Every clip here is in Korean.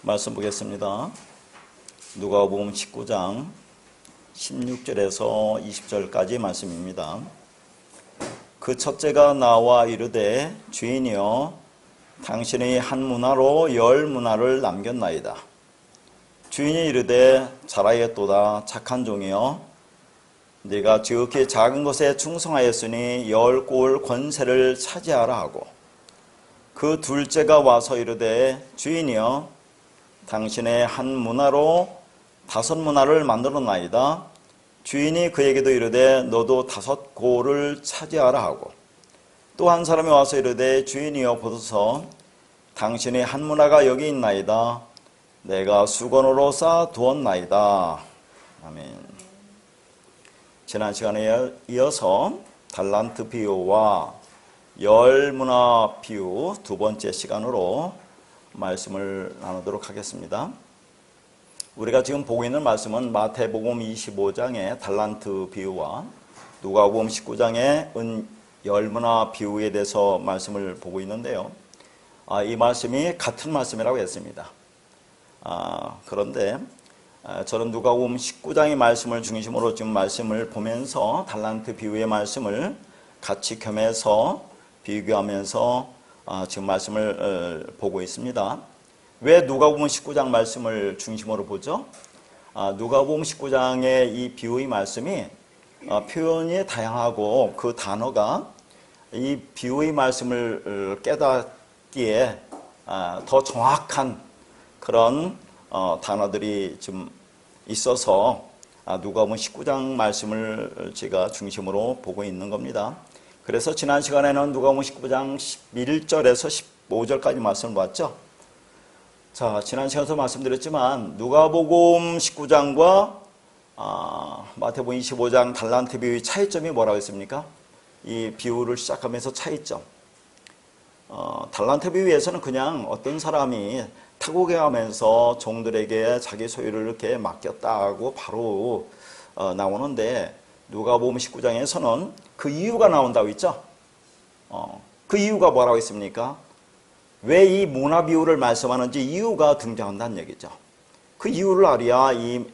말씀 보겠습니다. 누가복음 19장 16절에서 20절까지 말씀입니다. 그 첫째가 나와 이르되 주인이여 당신의 한 문화로 10문화를 남겼나이다. 주인이 이르되 잘하였도다 착한 종이여 네가 지극히 작은 것에 충성하였으니 10골 권세를 차지하라 하고 그 둘째가 와서 이르되 주인이여 당신의 한 문화로 5문화를 만들었나이다. 주인이 그에게도 이르되 너도 5골을 차지하라 하고 또 한 사람이 와서 이르되 주인이여 보소서 당신의 한 문화가 여기 있나이다. 내가 수건으로 쌓아 두었나이다. 아멘. 지난 시간에 이어서 달란트 비유와 10문화 비유 두 번째 시간으로 말씀을 나누도록 하겠습니다. 우리가 지금 보고 있는 말씀은 마태복음 25장의 달란트 비유와 누가복음 19장의 은 10문화 비유에 대해서 말씀을 보고 있는데요. 이 말씀이 같은 말씀이라고 했습니다. 그런데 저는 누가복음 19장의 말씀을 중심으로 지금 말씀을 보면서 달란트 비유의 말씀을 같이 겸해서 비교하면서 지금 말씀을 보고 있습니다. 왜 누가복음 19장 말씀을 중심으로 보죠? 누가복음 19장의 이 비유의 말씀이 표현이 다양하고 그 단어가 이 비유의 말씀을 깨닫기에 더 정확한 그런 단어들이 좀 있어서 누가복음 19장 말씀을 제가 중심으로 보고 있는 겁니다. 그래서 지난 시간에는 누가복음 19장 11절에서 15절까지 말씀을 봤죠. 자, 지난 시간에도 말씀드렸지만 누가복음 19장과 마태복음 25장 달란트 비유의 차이점이 뭐라고 했습니까? 이 비유를 시작하면서 차이점. 달란트 비유에서는 그냥 어떤 사람이 타국에 가면서 종들에게 자기 소유를 이렇게 맡겼다고 바로 나오는데 누가복음 19장에서는 그 이유가 나온다고 했죠. 그 이유가 뭐라고 했습니까? 왜 이 문화 비유를 말씀하는지 이유가 등장한다는 얘기죠. 그 이유를 알아야 이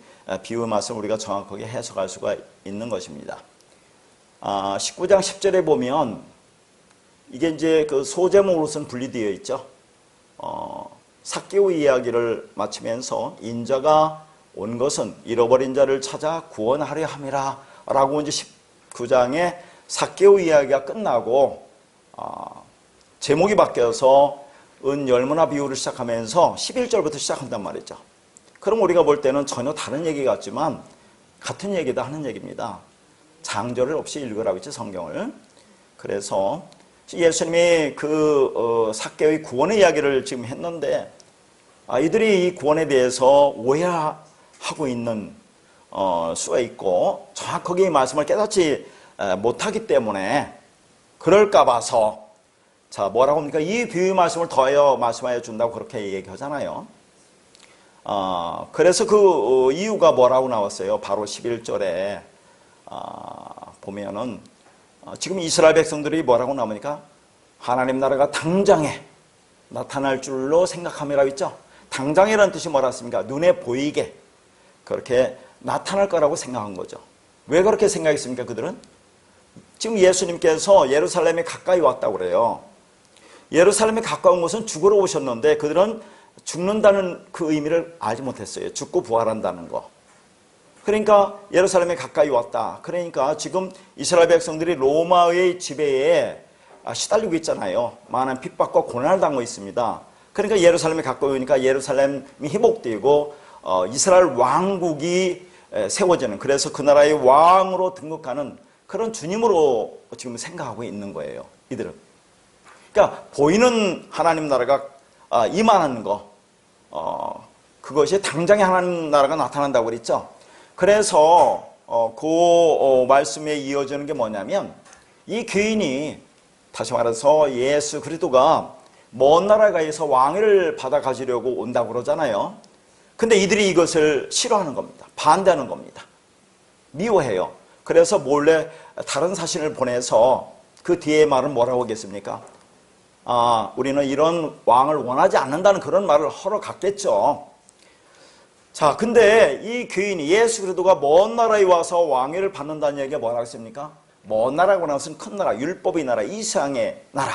비유 말씀을 우리가 정확하게 해석할 수가 있는 것입니다. 19장 10절에 보면 이게 이제 그 소제목으로서는 분리되어 있죠. 삭개오 이야기를 마치면서 인자가 온 것은 잃어버린 자를 찾아 구원하려 함이라 라고 이제 19장에 삭개오 이야기가 끝나고 제목이 바뀌어서 은 10문화 비유를 시작하면서 11절부터 시작한단 말이죠. 그럼 우리가 볼 때는 전혀 다른 얘기 같지만 같은 얘기다 하는 얘기입니다. 장조를 없이 읽으라고 했죠, 성경을. 그래서 예수님이 그 삭개오의 구원의 이야기를 지금 했는데 이들이 이 구원에 대해서 오해하고 있는 수가 있고 정확하게 이 말씀을 깨닫지 못하기 때문에 그럴까 봐서 자 뭐라고 합니까? 이 비유의 말씀을 더하여 말씀하여 준다고 그렇게 얘기하잖아요. 그래서 그 이유가 뭐라고 나왔어요? 바로 11절에 보면은 지금 이스라엘 백성들이 뭐라고 나옵니까? 하나님 나라가 당장에 나타날 줄로 생각함이라고 했죠. 당장이라는 뜻이 뭐라 했습니까? 눈에 보이게 그렇게 나타날 거라고 생각한 거죠. 왜 그렇게 생각했습니까? 그들은 지금 예수님께서 예루살렘에 가까이 왔다고 그래요. 예루살렘에 가까운 곳은 죽으러 오셨는데 그들은 죽는다는 그 의미를 알지 못했어요. 죽고 부활한다는 거. 그러니까 예루살렘에 가까이 왔다. 그러니까 지금 이스라엘 백성들이 로마의 지배에 시달리고 있잖아요. 많은 핍박과 고난을 당하고 있습니다. 그러니까 예루살렘에 가까이 오니까 예루살렘이 회복되고 이스라엘 왕국이 세워지는, 그래서 그 나라의 왕으로 등극하는 그런 주님으로 지금 생각하고 있는 거예요, 이들은. 그러니까 보이는 하나님 나라가 임하는 거, 그것이 당장에 하나님 나라가 나타난다고 그랬죠. 그래서 그 말씀에 이어지는 게 뭐냐면 이 귀인이 다시 말해서 예수 그리스도가 먼 나라에서 왕위를 받아 가지려고 온다고 그러잖아요. 근데 이들이 이것을 싫어하는 겁니다. 반대하는 겁니다. 미워해요. 그래서 몰래 다른 사신을 보내서 그 뒤에 말은 뭐라고 하겠습니까? 우리는 이런 왕을 원하지 않는다는 그런 말을 하러 갔겠죠. 자, 근데 이 교인이 예수 그리스도가 먼 나라에 와서 왕위를 받는다는 얘기가 뭐라고 했습니까? 먼 나라고 나서는 큰 나라, 율법의 나라, 이상의 나라,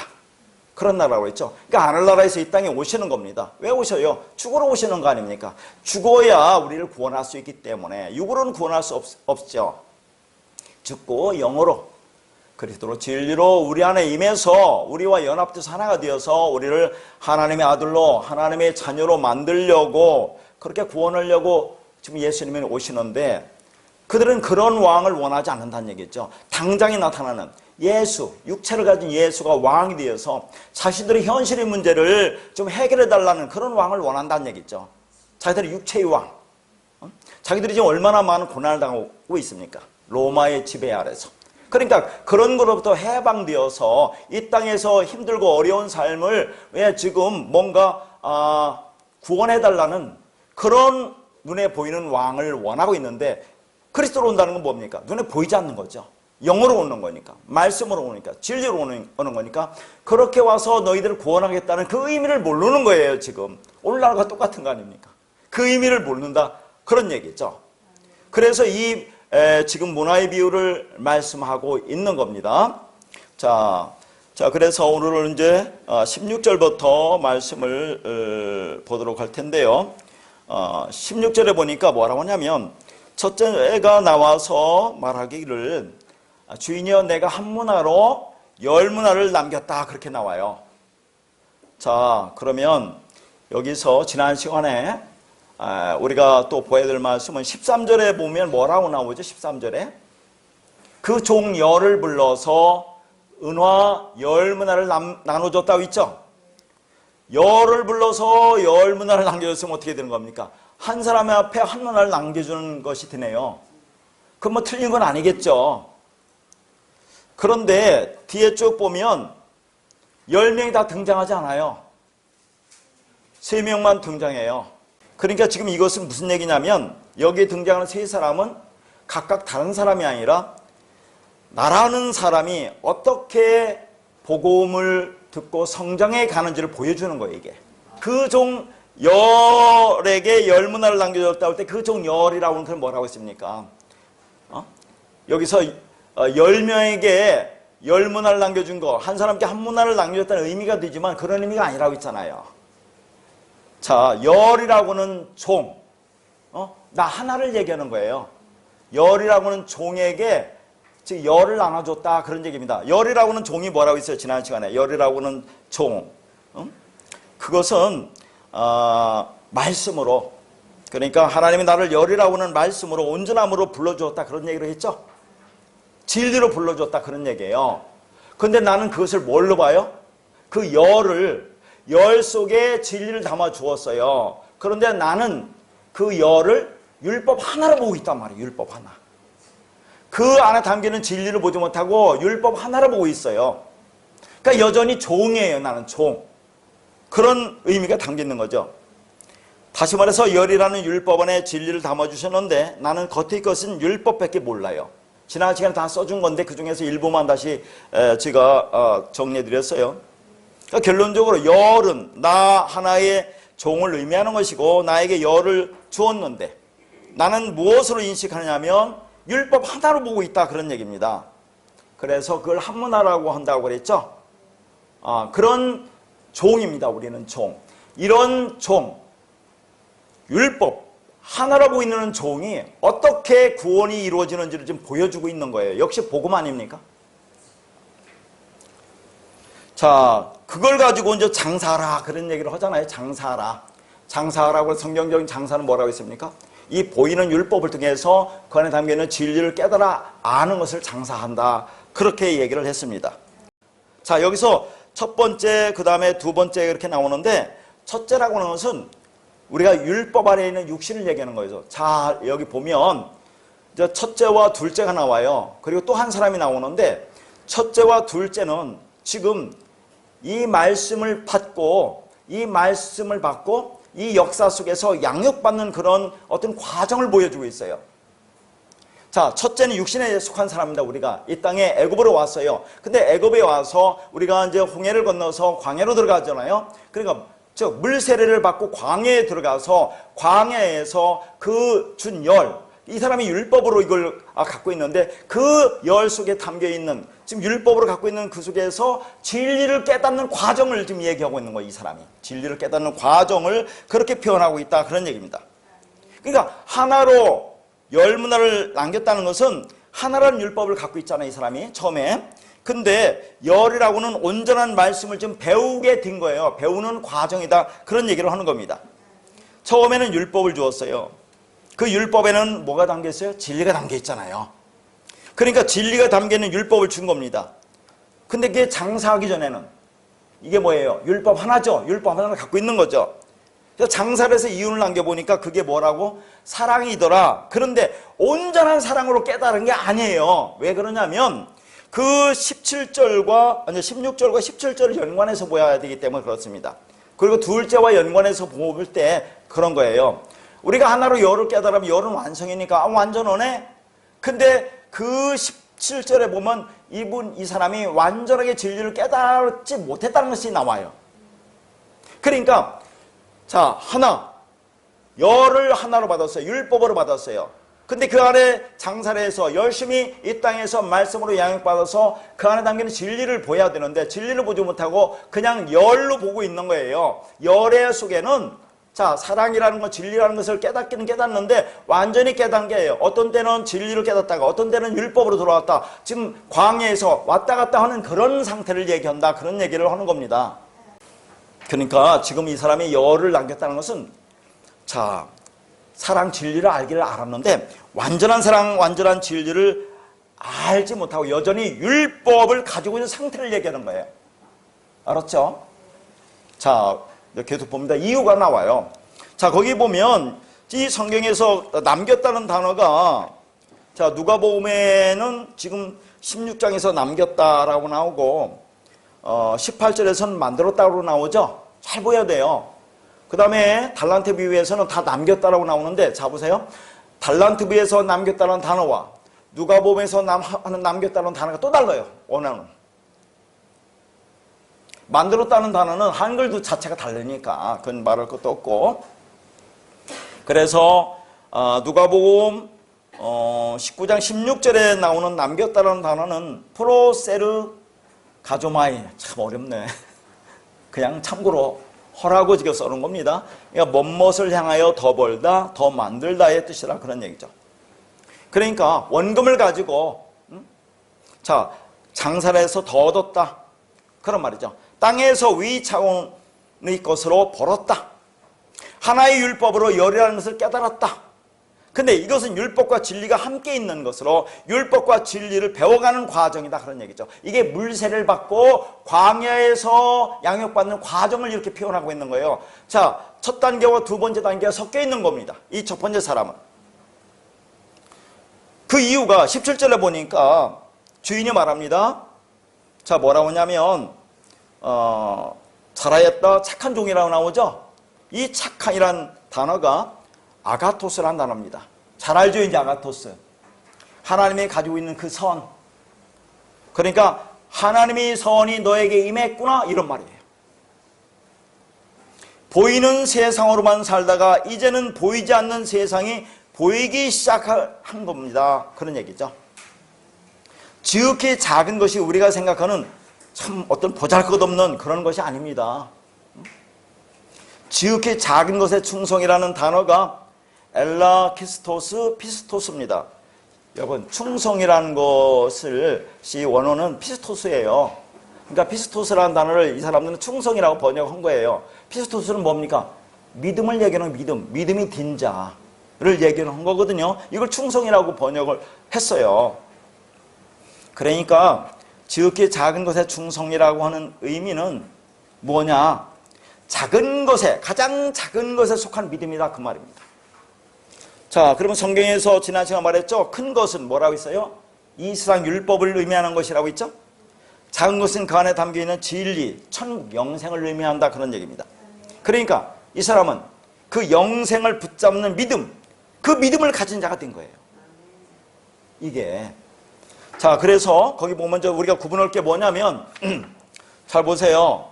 그런 나라라고 했죠. 그러니까 하늘나라에서 이 땅에 오시는 겁니다. 왜 오셔요? 죽으러 오시는 거 아닙니까? 죽어야 우리를 구원할 수 있기 때문에. 육으로는 구원할 수 없죠. 죽고 영으로 그리스도로 진리로 우리 안에 임해서 우리와 연합돼서 하나가 되어서 우리를 하나님의 아들로, 하나님의 자녀로 만들려고, 그렇게 구원하려고 지금 예수님이 오시는데, 그들은 그런 왕을 원하지 않는다는 얘기죠. 당장에 나타나는 예수, 육체를 가진 예수가 왕이 되어서 자신들의 현실의 문제를 좀 해결해 달라는 그런 왕을 원한다는 얘기죠. 자기들의 육체의 왕. 자기들이 지금 얼마나 많은 고난을 당하고 있습니까? 로마의 지배 아래서. 그러니까 그런 것으로부터 해방되어서 이 땅에서 힘들고 어려운 삶을 왜 지금 뭔가 구원해달라는 그런 눈에 보이는 왕을 원하고 있는데, 그리스도로 온다는 건 뭡니까? 눈에 보이지 않는 거죠. 영으로 오는 거니까, 말씀으로 오니까, 진리로 오는 거니까, 그렇게 와서 너희들을 구원하겠다는 그 의미를 모르는 거예요. 지금 오늘날과 똑같은 거 아닙니까? 그 의미를 모른다, 그런 얘기죠. 그래서 이 지금 문화의 비유를 말씀하고 있는 겁니다. 자, 그래서 오늘은 이제 16절부터 말씀을 보도록 할 텐데요. 16절에 보니까 뭐라고 하냐면, 첫째 애가 나와서 말하기를 주인이여 내가 한 문화로 10문화를 남겼다, 그렇게 나와요. 자, 그러면 여기서 지난 시간에 우리가 또 보아야 될 말씀은 13절에 보면 뭐라고 나오죠? 13절에 그 종 열을 불러서 은화 10문화를 나눠줬다고 있죠? 열을 불러서 10문화를 남겨줬으면 어떻게 되는 겁니까? 한 사람 앞에 한 문화를 남겨주는 것이 되네요. 그건 뭐 틀린 건 아니겠죠. 그런데 뒤에 쭉 보면 10명이 다 등장하지 않아요. 3명만 등장해요. 그러니까 지금 이것은 무슨 얘기냐면, 여기에 등장하는 3사람은 각각 다른 사람이 아니라 나라는 사람이 어떻게 복음을 듣고 성장해 가는지를 보여주는 거예요. 이게 그 종 열에게 10문화를 남겨줬다 할 때 그 종 열이라고 하는 건 뭐라고 했습니까? 여기서 10명에게 10문화를 남겨준 거, 한 사람께 한 문화를 남겨줬다는 의미가 되지만 그런 의미가 아니라고 했잖아요. 자, 열이라고는 종, 나 하나를 얘기하는 거예요. 열이라고는 종에게 즉 열을 나눠줬다, 그런 얘기입니다. 열이라고는 종이 뭐라고 했어요? 지난 시간에 열이라고는 종, 그것은 말씀으로, 그러니까 하나님이 나를 열이라고 하는 말씀으로 온전함으로 불러주었다, 그런 얘기를 했죠. 진리로 불러주었다, 그런 얘기예요. 그런데 나는 그것을 뭘로 봐요? 그 열 속에 진리를 담아 주었어요. 그런데 나는 그 열을 율법 하나로 보고 있단 말이에요. 율법 하나. 그 안에 담기는 진리를 보지 못하고 율법 하나로 보고 있어요. 그러니까 여전히 종이에요. 나는 종. 그런 의미가 담겨 있는 거죠. 다시 말해서 열이라는 율법 안에 진리를 담아주셨는데 나는 겉의 것은 율법밖에 몰라요. 지난 시간에 다 써준 건데 그 중에서 일부만 다시 제가 정리해드렸어요. 그러니까 결론적으로 열은 나 하나의 종을 의미하는 것이고, 나에게 열을 주었는데 나는 무엇으로 인식하냐면 율법 하나로 보고 있다, 그런 얘기입니다. 그래서 그걸 한문화라고 한다고 그랬죠. 그런 종입니다. 우리는 종. 이런 종, 율법 하나로 보고 있는 종이 어떻게 구원이 이루어지는지를 지금 보여주고 있는 거예요. 역시 복음 아닙니까? 자, 그걸 가지고 이제 장사하라, 그런 얘기를 하잖아요. 장사하라. 장사하라고 성경적인 장사는 뭐라고 했습니까? 이 보이는 율법을 통해서 그 안에 담겨있는 진리를 깨달아 아는 것을 장사한다, 그렇게 얘기를 했습니다. 자, 여기서 첫 번째, 그 다음에 두 번째 이렇게 나오는데, 첫째라고 하는 것은 우리가 율법 아래에 있는 육신을 얘기하는 거죠. 자, 여기 보면 이제 첫째와 둘째가 나와요. 그리고 또 한 사람이 나오는데, 첫째와 둘째는 지금 이 말씀을 받고 이 역사 속에서 양육받는 그런 어떤 과정을 보여주고 있어요. 자, 첫째는 육신에 속한 사람입니다. 우리가 이 땅에 애굽으로 왔어요. 근데 애굽에 와서 우리가 이제 홍해를 건너서 광야로 들어가잖아요. 그러니까 즉 물세례를 받고 광야에 들어가서 광야에서 그 준 열, 이 사람이 율법으로 이걸 갖고 있는데 그 열 속에 담겨 있는, 지금 율법으로 갖고 있는 그 속에서 진리를 깨닫는 과정을 지금 얘기하고 있는 거예요. 이 사람이 진리를 깨닫는 과정을 그렇게 표현하고 있다, 그런 얘기입니다. 그러니까 하나로 열 문화를 남겼다는 것은 하나라는 율법을 갖고 있잖아요, 이 사람이 처음에. 근데 열이라고는 온전한 말씀을 좀 배우게 된 거예요. 배우는 과정이다, 그런 얘기를 하는 겁니다. 처음에는 율법을 주었어요. 그 율법에는 뭐가 담겨 있어요? 진리가 담겨 있잖아요. 그러니까 진리가 담겨 있는 율법을 준 겁니다. 근데 그게 장사하기 전에는 이게 뭐예요? 율법 하나죠. 율법 하나를 갖고 있는 거죠. 그래서 장사를 해서 이윤을 남겨보니까 그게 뭐라고? 사랑이더라. 그런데 온전한 사랑으로 깨달은 게 아니에요. 왜 그러냐면 그 16절과 17절을 연관해서 보아야 되기 때문에 그렇습니다. 그리고 둘째와 연관해서 볼 때 그런 거예요. 우리가 하나로 열을 깨달으면 열은 완성이니까 완전하네. 근데 그 17절에 보면 이 사람이 완전하게 진리를 깨달지 못했다는 것이 나와요. 그러니까 자, 열을 하나로 받았어요. 율법으로 받았어요. 근데 그 안에 장사를 해서 열심히 이 땅에서 말씀으로 양육받아서 그 안에 담기는 진리를 보여야 되는데 진리를 보지 못하고 그냥 열로 보고 있는 거예요. 열의 속에는 자, 사랑이라는 것, 진리라는 것을 깨닫기는 깨닫는데 완전히 깨닫는 게 어떤 때는 진리를 깨닫다가 어떤 때는 율법으로 돌아왔다. 지금 광야에서 왔다 갔다 하는 그런 상태를 얘기한다, 그런 얘기를 하는 겁니다. 그러니까 지금 이 사람이 열을 남겼다는 것은 자, 사랑 진리를 알기를 알았는데 완전한 사랑, 완전한 진리를 알지 못하고 여전히 율법을 가지고 있는 상태를 얘기하는 거예요. 알았죠? 자, 계속 봅니다. 이유가 나와요. 자, 거기 보면 이 성경에서 남겼다는 단어가 자, 누가복음에는 지금 16장에서 남겼다라고 나오고 18절에서는 만들었다고 나오죠. 잘 보여야 돼요. 그 다음에 달란트 비유에서는 다 남겼다라고 나오는데 자, 보세요. 달란트 비유에서 남겼다는 단어와 누가복음에서 남겼다는 단어가 또 달라요. 원어는. 만들었다는 단어는 한글도 자체가 다르니까 그건 말할 것도 없고. 그래서 누가복음 19장 16절에 나오는 남겼다는 단어는 프로세르 가조마이, 참 어렵네. 그냥 참고로 허라고 지금 써놓은 겁니다. 그러니까 뭐뭇을 향하여 더 벌다, 더 만들다의 뜻이라 그런 얘기죠. 그러니까 원금을 가지고 자, 장사를 해서 더 얻었다, 그런 말이죠. 땅에서 위 차원의 것으로 벌었다. 하나의 율법으로 열이라는 것을 깨달았다. 근데 이것은 율법과 진리가 함께 있는 것으로 율법과 진리를 배워가는 과정이다, 그런 얘기죠. 이게 물세를 받고 광야에서 양육받는 과정을 이렇게 표현하고 있는 거예요. 자, 첫 단계와 두 번째 단계가 섞여 있는 겁니다. 이 첫 번째 사람은. 그 이유가 17절에 보니까 주인이 말합니다. 자, 뭐라고 하냐면 잘하였다, 착한 종이라고 나오죠. 이 착한이란 단어가 아가토스라는 단어입니다. 잘 알죠, 이제 아가토스. 하나님이 가지고 있는 그 선. 그러니까 하나님의 선이 너에게 임했구나, 이런 말이에요. 보이는 세상으로만 살다가 이제는 보이지 않는 세상이 보이기 시작한 겁니다. 그런 얘기죠. 지극히 작은 것이 우리가 생각하는 참 어떤 보잘것없는 그런 것이 아닙니다. 지극히 작은 것의 충성이라는 단어가 엘라 키스토스 피스토스입니다. 여러분, 충성이라는 것이 원어는 피스토스예요. 그러니까 피스토스라는 단어를 이 사람들은 충성이라고 번역한 거예요. 피스토스는 뭡니까? 믿음을 얘기하는 믿음이 딘 자를 얘기하는 거거든요. 이걸 충성이라고 번역을 했어요. 그러니까 지극히 작은 것의 충성이라고 하는 의미는 뭐냐? 작은 것에, 가장 작은 것에 속한 믿음이다, 그 말입니다. 자, 그러면 성경에서 지난 시간 말했죠? 큰 것은 뭐라고 했어요? 이 세상 율법을 의미하는 것이라고 했죠? 작은 것은 그 안에 담겨있는 진리, 천국, 영생을 의미한다, 그런 얘기입니다. 그러니까 이 사람은 그 영생을 붙잡는 믿음, 그 믿음을 가진 자가 된 거예요. 이게. 자, 그래서 거기 보면 우리가 구분할 게 뭐냐면 잘 보세요.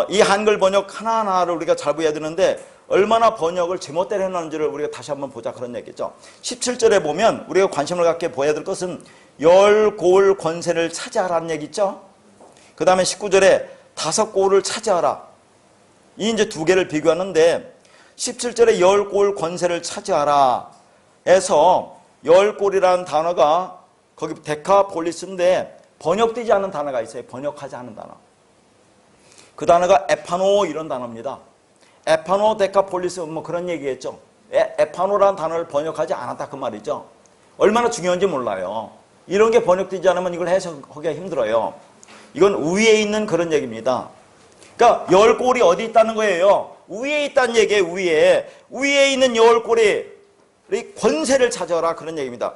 이 한글 번역 하나하나를 우리가 잘 보여야 되는데 얼마나 번역을 제멋대로 해놨는지를 우리가 다시 한번 보자 그런 얘기죠. 17절에 보면 우리가 관심을 갖게 보여야 될 것은 열 고을 권세를 차지하라는 얘기 있죠. 그 다음에 19절에 다섯 고을을 차지하라. 이 이제 두 개를 비교하는데 17절에 열 고을 권세를 차지하라 해서 열 고을이라는 단어가 거기 데카폴리스인데 번역되지 않은 단어가 있어요. 번역하지 않은 단어. 그 단어가 에파노 이런 단어입니다. 에파노 데카폴리스 뭐 그런 얘기했죠. 에파노라는 단어를 번역하지 않았다 그 말이죠. 얼마나 중요한지 몰라요. 이런 게 번역되지 않으면 이걸 해석하기가 힘들어요. 이건 위에 있는 그런 얘기입니다. 그러니까 열 골이 어디 있다는 거예요? 위에 있다는 얘기예요. 위에 있는 열 골이 권세를 찾아라 그런 얘기입니다.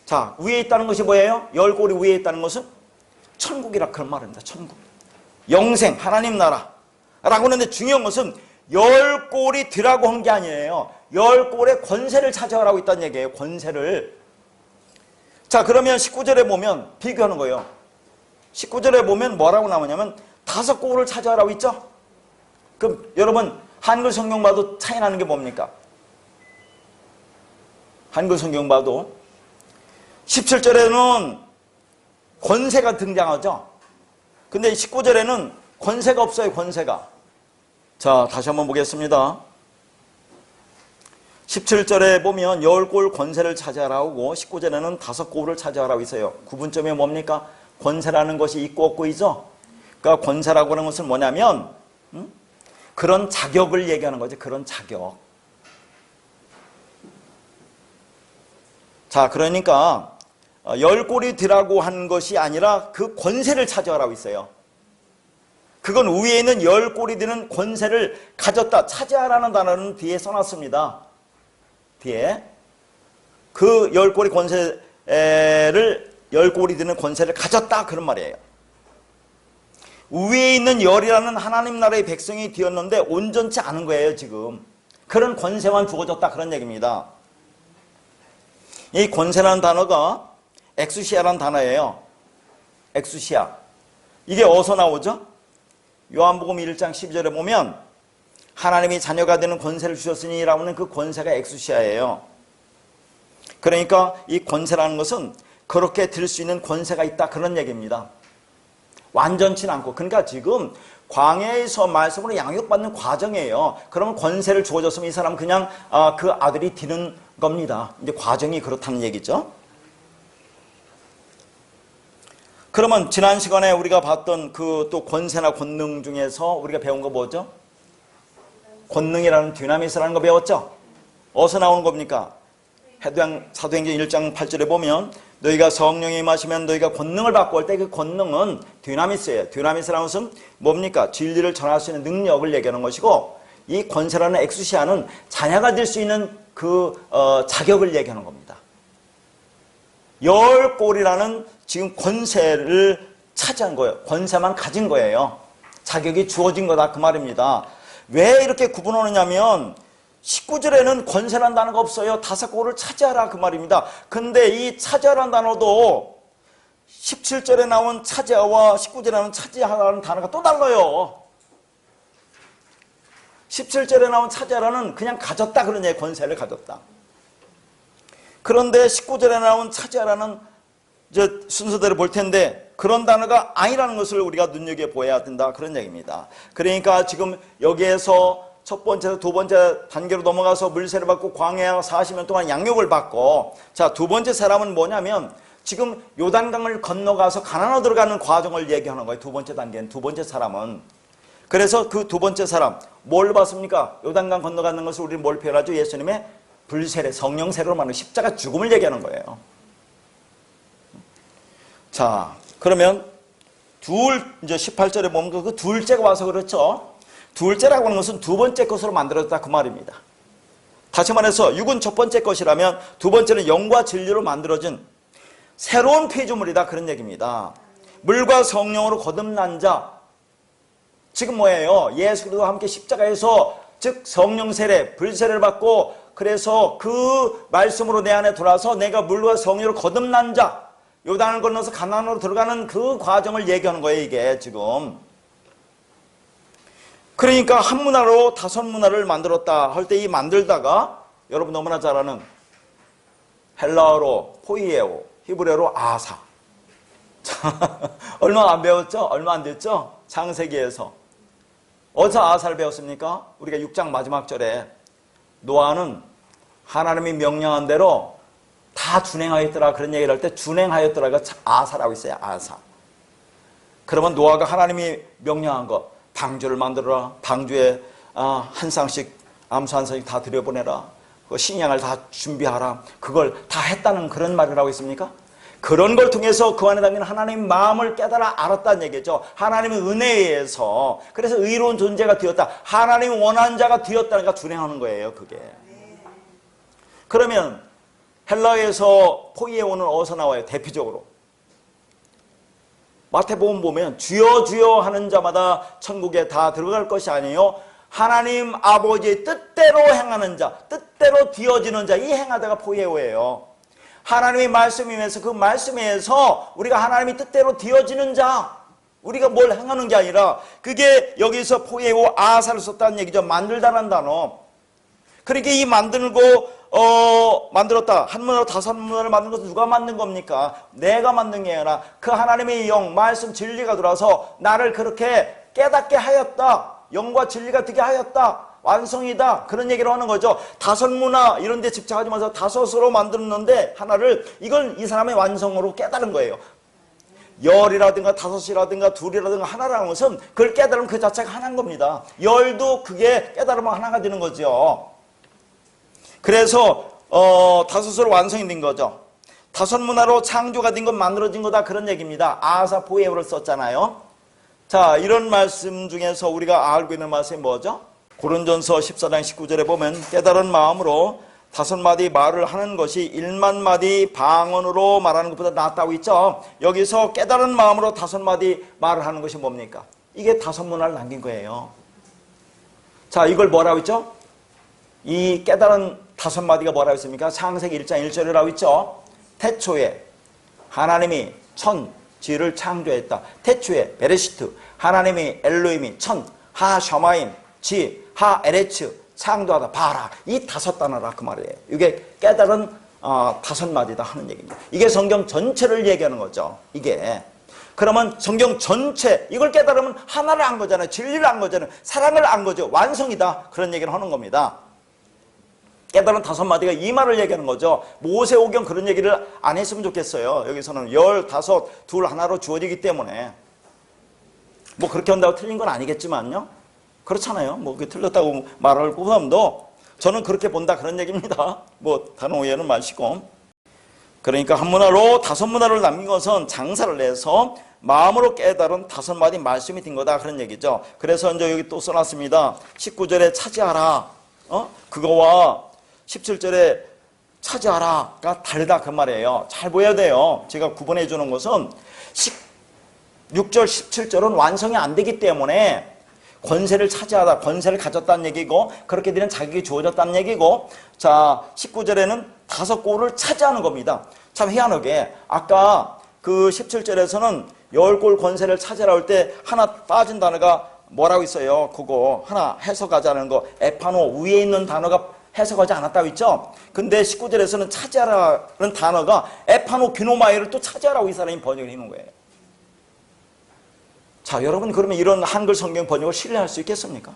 자, 위에 있다는 것이 뭐예요? 열 골이 위에 있다는 것은 천국이라 그런 말입니다. 천국. 영생, 하나님 나라라고 하는데 중요한 것은 열 골이 드라고 한 게 아니에요. 열 골의 권세를 찾아가라고 있다는 얘기예요. 권세를. 자, 그러면 19절에 보면 비교하는 거예요. 19절에 보면 뭐라고 나오냐면 다섯 골을 찾아가라고 있죠. 그럼 여러분 한글 성경 봐도 차이 나는 게 뭡니까? 한글 성경 봐도 17절에는 권세가 등장하죠. 근데 19절에는 권세가 없어요. 권세가. 자, 다시 한번 보겠습니다. 17절에 보면 열 골 권세를 차지하라고 하고 19절에는 다섯 골을 차지하라고 있어요. 구분점이 뭡니까? 권세라는 것이 있고 없고이죠. 그러니까 권세라고 하는 것은 뭐냐면 그런 자격을 얘기하는 거죠. 그런 자격. 자, 그러니까 열 골이 드라고 한 것이 아니라 그 권세를 차지하라고 있어요. 그건 위에 있는 열 골이 드는 권세를 가졌다. 차지하라는 단어는 뒤에 써놨습니다. 뒤에. 그 열 골이 권세를, 열 골이 드는 권세를 가졌다. 그런 말이에요. 위에 있는 열이라는 하나님 나라의 백성이 되었는데 온전치 않은 거예요, 지금. 그런 권세만 주어졌다. 그런 얘기입니다. 이 권세라는 단어가 엑수시아라는 단어예요. 엑수시아. 이게 어디서 나오죠? 요한복음 1장 12절에 보면 하나님이 자녀가 되는 권세를 주셨으니 라고 하는 그 권세가 엑수시아예요. 그러니까 이 권세라는 것은 그렇게 들 수 있는 권세가 있다 그런 얘기입니다. 완전치는 않고. 그러니까 지금 광야에서 말씀으로 양육받는 과정이에요. 그러면 권세를 주어졌으면 이 사람은 그냥 그 아들이 되는 겁니다. 이제 과정이 그렇다는 얘기죠. 그러면 지난 시간에 우리가 봤던 그 또 권세나 권능 중에서 우리가 배운 거 뭐죠? 권능이라는 디나미스라는 거 배웠죠? 어디서 나오는 겁니까? 사도행전 1장 8절에 보면 너희가 성령이 임하시면 너희가 권능을 받고 할 때 그 권능은 디나미스예요. 디나미스라는 것은 뭡니까? 진리를 전할 수 있는 능력을 얘기하는 것이고 이 권세라는 엑수시아는 자녀가 될 수 있는 그 자격을 얘기하는 겁니다. 열 골이라는 지금 권세를 차지한 거예요. 권세만 가진 거예요. 자격이 주어진 거다 그 말입니다. 왜 이렇게 구분하느냐면 19절에는 권세라는 단어가 없어요. 다섯 골을 차지하라 그 말입니다. 근데 이 차지하라는 단어도 17절에 나온 차지하와 19절에 나온 차지하라는 단어가 또 달라요. 17절에 나온 차지하라는 그냥 가졌다 그런 얘기예요. 권세를 가졌다. 그런데 19절에 나온 차지하라는 이제 순서대로 볼 텐데 그런 단어가 아니라는 것을 우리가 눈여겨보아야 된다 그런 얘기입니다. 그러니까 지금 여기에서 첫 번째, 두 번째 단계로 넘어가서 물세를 받고 광야 40년 동안 양육을 받고 자, 두 번째 사람은 뭐냐면 지금 요단강을 건너가서 가나안으로 들어가는 과정을 얘기하는 거예요. 두 번째 단계는 두 번째 사람은. 그래서 그 두 번째 사람 뭘 봤습니까? 요단강 건너가는 것을 우리는 뭘 표현하죠? 예수님의 불세례, 성령세례로 말하는 십자가 죽음을 얘기하는 거예요. 자, 그러면 이제 18절에 보면 그 둘째가 와서 그렇죠. 둘째라고 하는 것은 두 번째 것으로 만들어졌다 그 말입니다. 다시 말해서 육은 첫 번째 것이라면 두 번째는 영과 진리로 만들어진 새로운 피조물이다 그런 얘기입니다. 물과 성령으로 거듭난 자. 지금 뭐예요? 예수 그리스도와 함께 십자가에서 즉 성령 세례, 불세례를 받고 그래서 그 말씀으로 내 안에 들어와서 내가 물과 성령으로 거듭난 자, 요단을 건너서 가나안으로 들어가는 그 과정을 얘기하는 거예요, 이게 지금. 그러니까 한 문화로 다섯 문화를 만들었다 할 때 이 만들다가 여러분 너무나 잘 아는 헬라어로 포이에오, 히브리어로 아사. 얼마 안 배웠죠? 얼마 안 됐죠? 창세기에서. 어디서 아사를 배웠습니까? 우리가 6장 마지막 절에 노아는 하나님이 명령한 대로 다 준행하였더라 그런 얘기를 할 때 준행하였더라가 아사라고 있어요. 아사. 그러면 노아가 하나님이 명령한 거 방주를 만들어라. 방주에 한 쌍씩 암소 한 쌍씩 다 들여보내라. 그 식량을 다 준비하라. 그걸 다 했다는 그런 말이라고 있습니까? 그런 걸 통해서 그 안에 담긴 하나님의 마음을 깨달아 알았다는 얘기죠. 하나님의 은혜에 의해서. 그래서 의로운 존재가 되었다. 하나님이 원하는 자가 되었다니까 준행하는 거예요. 그게. 그러면 헬라에서 포이에오는 어디서 나와요? 대표적으로. 마태복음 보면 주여 주여 하는 자마다 천국에 다 들어갈 것이 아니에요. 하나님 아버지의 뜻대로 행하는 자, 뜻대로 되어지는 자, 이 행하다가 포이에오예요. 하나님의 말씀이면서 그 말씀에서 우리가 하나님의 뜻대로 되어지는 자, 우리가 뭘 행하는 게 아니라 그게 여기서 포이에오 아사를 썼다는 얘기죠. 만들다는 단어. 그러니까 이 만들었다. 한 문화로 다섯 문화를 만든 것은 누가 만든 겁니까? 내가 만든 게 아니라 그 하나님의 영, 말씀, 진리가 들어와서 나를 그렇게 깨닫게 하였다. 영과 진리가 되게 하였다. 완성이다. 그런 얘기를 하는 거죠. 다섯 문화 이런 데 집착하지 마서 다섯으로 만들었는데 하나를 이걸 이 사람의 완성으로 깨달은 거예요. 열이라든가 다섯이라든가 둘이라든가 하나라는 것은 그걸 깨달으면 그 자체가 하나인 겁니다. 열도 그게 깨달으면 하나가 되는 거죠. 그래서 다섯으로 완성이 된 거죠. 다섯 문화로 창조가 된 건 만들어진 거다 그런 얘기입니다. 아사 포에오를 썼잖아요. 자, 이런 말씀 중에서 우리가 알고 있는 말씀이 뭐죠? 고린전서 14장 19절에 보면 깨달은 마음으로 다섯 마디 말을 하는 것이 1만 마디 방언으로 말하는 것보다 낫다고 있죠. 여기서 깨달은 마음으로 다섯 마디 말을 하는 것이 뭡니까? 이게 다섯 문화를 남긴 거예요. 자, 이걸 뭐라고 있죠? 이 깨달은 다섯 마디가 뭐라고 있습니까? 창세기 1장 1절이라고 있죠. 태초에 하나님이 천지를 창조했다. 태초에 베레시트 하나님이 엘로힘이 천 하 셔마임 지 하 에레츠 창조하다 바라. 이 다섯 단어라 그 말이에요. 이게 깨달은 다섯 마디다 하는 얘기입니다. 이게 성경 전체를 얘기하는 거죠. 이게. 그러면 성경 전체 이걸 깨달으면 하나를 안 거잖아요. 진리를 안 거잖아요. 사랑을 안 거죠. 완성이다. 그런 얘기를 하는 겁니다. 깨달은 다섯 마디가 이 말을 얘기하는 거죠. 모세오경 그런 얘기를 안 했으면 좋겠어요. 여기서는 열, 다섯, 둘, 하나로 주어지기 때문에 뭐 그렇게 한다고 틀린 건 아니겠지만요. 그렇잖아요. 뭐 그게 틀렸다고 말할 부분도 저는 그렇게 본다 그런 얘기입니다. 뭐 다른 오해는 마시고. 그러니까 한 문화로 다섯 문화를 남긴 것은 장사를 내서 마음으로 깨달은 다섯 마디 말씀이 된 거다 그런 얘기죠. 그래서 이제 여기 또 써놨습니다. 19절에 차지하라. 그거와 17절에 차지하라가 다르다 그 말이에요. 잘 보여야 돼요. 제가 구분해 주는 것은 16절 17절은 완성이 안 되기 때문에 권세를 차지하다, 권세를 가졌다는 얘기고 그렇게 되는 자격이 주어졌다는 얘기고 자 19절에는 다섯 골을 차지하는 겁니다. 참 희한하게 아까 그 17절에서는 열 골 권세를 차지하라 할 때 하나 빠진 단어가 뭐라고 있어요? 그거 하나 해석하지 않은 거 에파노 위에 있는 단어가 해석하지 않았다고 있죠? 근데 19절에서는 차지하라는 단어가 에파노 귀노마이를 또 차지하라고 이 사람이 번역을 해놓은 거예요. 자, 여러분 그러면 이런 한글 성경 번역을 신뢰할 수 있겠습니까?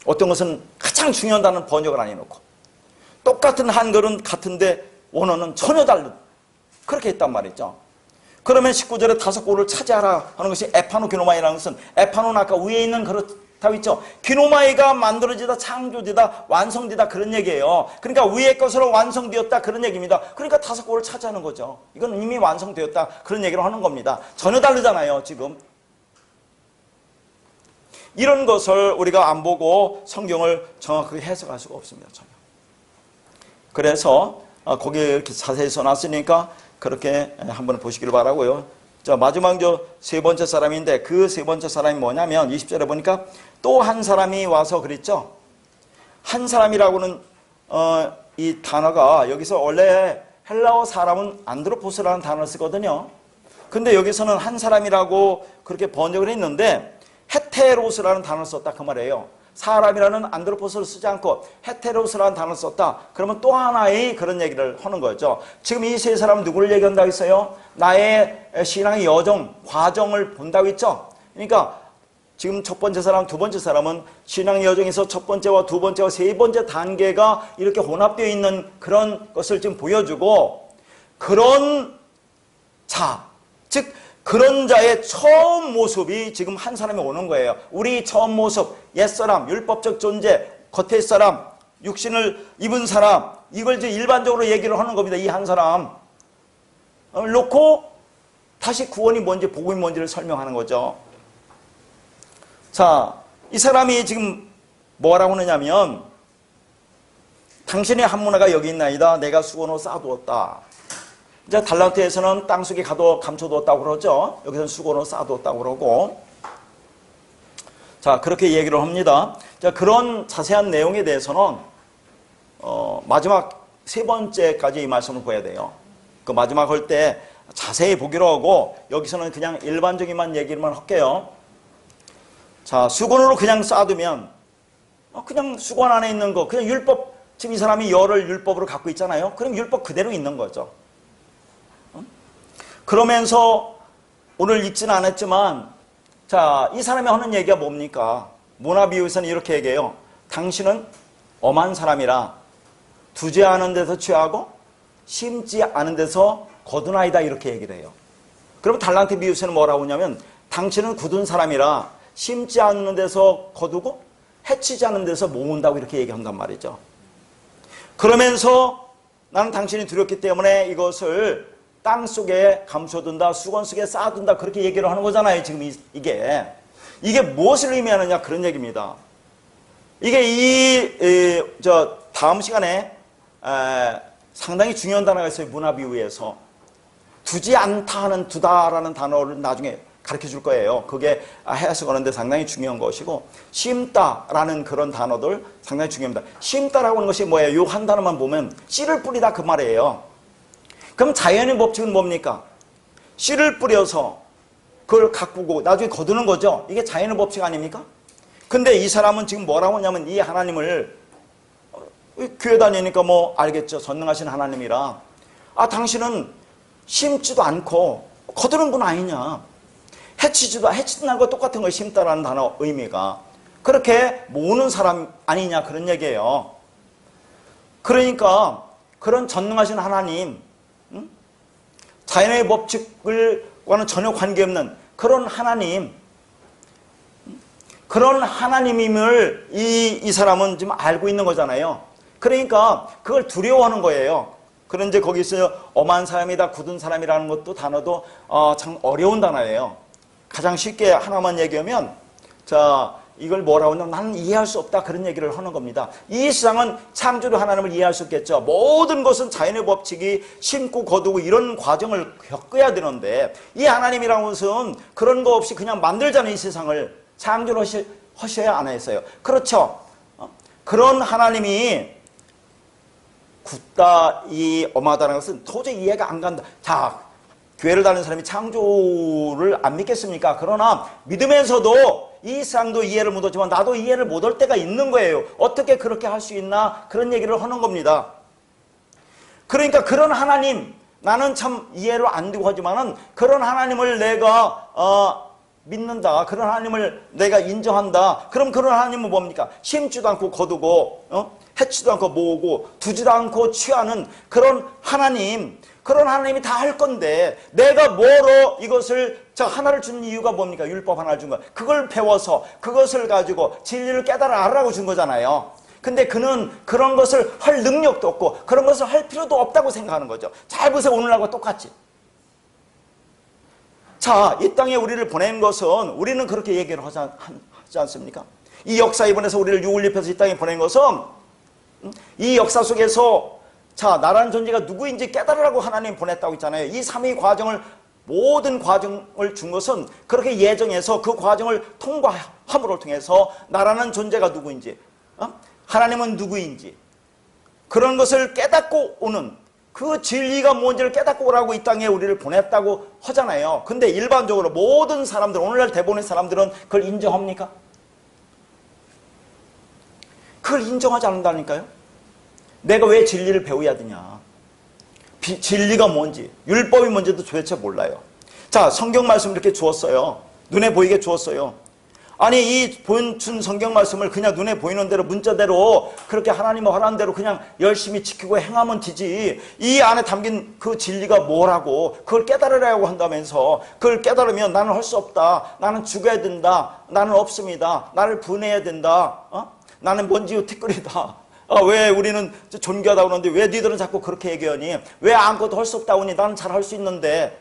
어떤 것은 가장 중요한 단어는 번역을 안 해놓고 똑같은 한글은 같은데 원어는 전혀 다른 그렇게 했단 말이죠. 그러면 19절에 다섯 골을 차지하라 하는 것이 에파노 귀노마이라는 것은 에파노는 아까 위에 있는 그렇다고 있죠. 귀노마이가 만들어지다 창조되다 완성되다 그런 얘기예요. 그러니까 위의 것으로 완성되었다 그런 얘기입니다. 그러니까 다섯 골을 차지하는 거죠. 이건 이미 완성되었다 그런 얘기를 하는 겁니다. 전혀 다르잖아요 지금. 이런 것을 우리가 안 보고 성경을 정확하게 해석할 수가 없습니다. 전혀. 그래서 거기에 이렇게 자세히 써놨으니까 그렇게 한번 보시기를 바라고요. 자, 마지막 세 번째 사람인데 그 세 번째 사람이 뭐냐면 20절에 보니까 또 한 사람이 와서 그랬죠. 한 사람이라고는 이 단어가 여기서 원래 헬라어 사람은 안드로포스라는 단어를 쓰거든요. 근데 여기서는 한 사람이라고 그렇게 번역을 했는데 헤테로스라는 단어를 썼다 그 말이에요. 사람이라는 안드로포스를 쓰지 않고 헤테로스라는 단어를 썼다. 그러면 또 하나의 그런 얘기를 하는 거죠. 지금 이 세 사람은 누구를 얘기한다고 했어요? 나의 신앙의 여정, 과정을 본다고 했죠. 그러니까 지금 첫 번째 사람, 두 번째 사람은 신앙의 여정에서 첫 번째와 두 번째와 세 번째 단계가 이렇게 혼합되어 있는 그런 것을 지금 보여주고 그런 자, 즉 그런 자의 처음 모습이 지금 한 사람이 오는 거예요. 우리 처음 모습, 옛사람, 율법적 존재, 겉의 사람, 육신을 입은 사람, 이걸 이제 일반적으로 얘기를 하는 겁니다. 이 한 사람 놓고 다시 구원이 뭔지 복음이 뭔지를 설명하는 거죠. 자, 이 사람이 지금 뭐라고 하느냐면 당신의 한 문화가 여기 있나이다. 내가 수건으로 쌓아두었다. 이제 달란트에서는 땅속에 가둬 감춰두었다고 그러죠. 여기서는 수건으로 쌓아두었다고 그러고. 자, 그렇게 얘기를 합니다. 자, 그런 자세한 내용에 대해서는 마지막 세 번째까지 이 말씀을 보야 돼요. 그 마지막 할 때 자세히 보기로 하고 여기서는 그냥 일반적인만 얘기만 할게요. 자, 수건으로 그냥 쌓아두면 그냥 수건 안에 있는 거 그냥 율법, 지금 이 사람이 열을 율법으로 갖고 있잖아요. 그럼 율법 그대로 있는 거죠. 그러면서 오늘 읽지는 않았지만 자, 이 사람이 하는 얘기가 뭡니까? 모나비우에서는 이렇게 얘기해요. 당신은 엄한 사람이라 두지 않은 데서 취하고 심지 않은 데서 거두나이다 이렇게 얘기를 해요. 그럼 달란트 비유에서는 뭐라고 하냐면 당신은 굳은 사람이라 심지 않는 데서 거두고 해치지 않는 데서 모은다고 이렇게 얘기한단 말이죠. 그러면서 나는 당신이 두렵기 때문에 이것을 땅속에 감춰둔다, 수건 속에 쌓아둔다 그렇게 얘기를 하는 거잖아요. 지금 이게 무엇을 의미하느냐 그런 얘기입니다. 이게 다음 시간에 상당히 중요한 단어가 있어요. 문화비유에서 두지 않다 하는 두다라는 단어를 나중에 가르쳐 줄 거예요. 그게 해석하는데 상당히 중요한 것이고 심다라는 그런 단어들 상당히 중요합니다. 심다라고 하는 것이 뭐예요? 요 한 단어만 보면 씨를 뿌리다 그 말이에요. 그럼 자연의 법칙은 뭡니까? 씨를 뿌려서 그걸 가꾸고 나중에 거두는 거죠. 이게 자연의 법칙 아닙니까? 근데 이 사람은 지금 뭐라고 하냐면 이 하나님을 교회 다니니까 뭐 알겠죠. 전능하신 하나님이라 당신은 심지도 않고 거두는 분 아니냐. 해치지도 않은 거 똑같은 거 심다라는 단어 의미가 그렇게 모으는 사람 아니냐 그런 얘기예요. 그러니까 그런 전능하신 하나님 자연의 법칙과는 전혀 관계없는 그런 하나님 그런 하나님임을 이 사람은 지금 알고 있는 거잖아요. 그러니까 그걸 두려워하는 거예요. 그런데 거기서 엄한 사람이다 굳은 사람이라는 것도 단어도 참 어려운 단어예요. 가장 쉽게 하나만 얘기하면 자 이걸 뭐라고 하냐면 나는 이해할 수 없다 그런 얘기를 하는 겁니다. 이 세상은 창조주 하나님을 이해할 수 없겠죠. 모든 것은 자연의 법칙이 심고 거두고 이런 과정을 겪어야 되는데 이 하나님이라는 것은 그런 거 없이 그냥 만들자는 이 세상을 창조를 하셔야 안 했어요. 그렇죠. 그런 하나님이 굳다 이 엄하다는 것은 도저히 이해가 안 간다. 자 교회를 다니는 사람이 창조를 안 믿겠습니까? 그러나 믿으면서도 이 세상도 이해를 못하지만 나도 이해를 못할 때가 있는 거예요. 어떻게 그렇게 할 수 있나? 그런 얘기를 하는 겁니다. 그러니까 그런 하나님 나는 참 이해를 안 되고 하지만은 그런 하나님을 내가 믿는다. 그런 하나님을 내가 인정한다. 그럼 그런 하나님은 뭡니까? 심지도 않고 거두고 해치도 않고 모으고 두지도 않고 취하는 그런 하나님 그런 하나님이 다 할 건데 내가 뭐로 이것을 하나를 준 이유가 뭡니까? 율법 하나를 준 거. 그걸 배워서 그것을 가지고 진리를 깨달아 알라고 준 거잖아요. 근데 그는 그런 것을 할 능력도 없고 그런 것을 할 필요도 없다고 생각하는 거죠. 잘 보세요. 오늘하고 똑같이. 자, 이 땅에 우리를 보낸 것은 우리는 그렇게 얘기를 하지 않습니까? 이 역사 이번에서 우리를 육을 입혀서 이 땅에 보낸 것은 이 역사 속에서 자, 나라는 존재가 누구인지 깨달으라고 하나님 보냈다고 했잖아요. 이 삼위 과정을 모든 과정을 준 것은 그렇게 예정해서 그 과정을 통과함으로 통해서 나라는 존재가 누구인지 하나님은 누구인지 그런 것을 깨닫고 오는 그 진리가 뭔지를 깨닫고 오라고 이 땅에 우리를 보냈다고 하잖아요. 근데 일반적으로 모든 사람들, 오늘날 대부분의 사람들은 그걸 인정합니까? 그걸 인정하지 않는다니까요. 내가 왜 진리를 배워야 되냐, 진리가 뭔지, 율법이 뭔지도 도대체 몰라요. 자, 성경 말씀 이렇게 주었어요. 눈에 보이게 주었어요. 아니, 이 준 성경 말씀을 그냥 눈에 보이는 대로 문자대로 그렇게 하나님의 허락한 대로 그냥 열심히 지키고 행하면 되지. 이 안에 담긴 그 진리가 뭐라고, 그걸 깨달으라고 한다면서, 그걸 깨달으면 나는 할 수 없다, 나는 죽어야 된다, 나는 없습니다, 나를 분해야 된다, 나는 먼지요 티끌이다. 왜 우리는 존귀하다고 그러는데 왜 니들은 자꾸 그렇게 얘기하니? 왜 아무것도 할 수 없다고 하니? 나는 잘 할 수 있는데.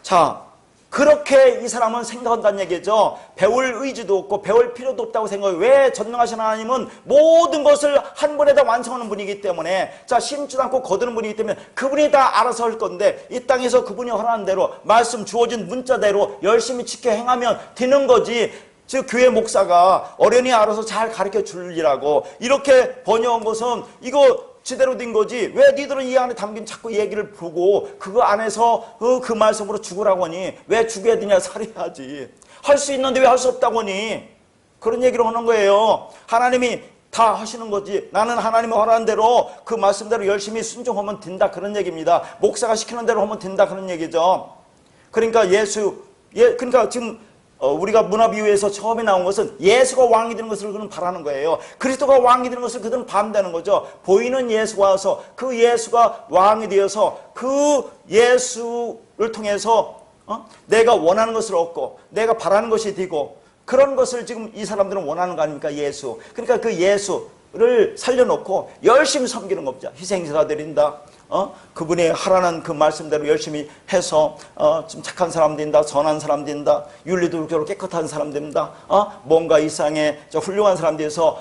자, 그렇게 이 사람은 생각한다는 얘기죠. 배울 의지도 없고 배울 필요도 없다고 생각해요. 왜? 전능하신 하나님은 모든 것을 한 번에 다 완성하는 분이기 때문에, 자, 심지도 않고 거두는 분이기 때문에 그분이 다 알아서 할 건데, 이 땅에서 그분이 허락한 대로 말씀 주어진 문자대로 열심히 지켜 행하면 되는 거지. 즉 교회 목사가 어련히 알아서 잘 가르쳐 줄리라고 이렇게 번역한 것은 이거 제대로 된 거지. 왜 니들은 이 안에 담긴 자꾸 얘기를 보고 그거 안에서 그 말씀으로 죽으라고 하니? 왜 죽여야 되냐? 살해야지. 할 수 있는데 왜 할 수 없다고 하니? 그런 얘기를 하는 거예요. 하나님이 다 하시는 거지. 나는 하나님이 허락한 대로 그 말씀대로 열심히 순종하면 된다, 그런 얘기입니다. 목사가 시키는 대로 하면 된다, 그런 얘기죠. 그러니까 그러니까 지금 우리가 문화비유에서 처음에 나온 것은 예수가 왕이 되는 것을 그는 바라는 거예요. 그리스도가 왕이 되는 것을 그들은 반대하는 거죠. 보이는 예수가 와서 그 예수가 왕이 되어서 그 예수를 통해서 내가 원하는 것을 얻고 내가 바라는 것이 되고, 그런 것을 지금 이 사람들은 원하는 거 아닙니까? 예수. 그러니까 그 예수를 살려놓고 열심히 섬기는 겁니다. 희생제사 드린다. 그분이 하라는 그 말씀대로 열심히 해서 좀 착한 사람 된다, 선한 사람 된다, 윤리도덕적으로 깨끗한 사람 된다, 뭔가 이 세상에 훌륭한 사람 돼서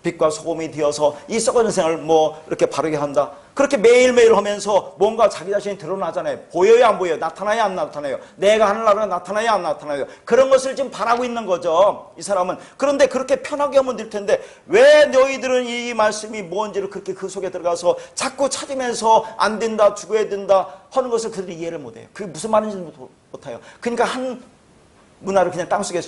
빛과 소금이 되어서 이 썩어진 생을 뭐 이렇게 바르게 한다. 그렇게 매일매일 하면서 뭔가 자기 자신이 드러나잖아요. 보여요, 안 보여요? 나타나요, 안 나타나요? 내가 하는 나라가 나타나요, 안 나타나요? 그런 것을 지금 바라고 있는 거죠, 이 사람은. 그런데 그렇게 편하게 하면 될 텐데 왜 너희들은 이 말씀이 뭔지를 그렇게 그 속에 들어가서 자꾸 찾으면서 안 된다, 죽어야 된다 하는 것을 그들이 이해를 못해요. 그게 무슨 말인지 못해요. 그러니까 한 문화를 그냥 땅속에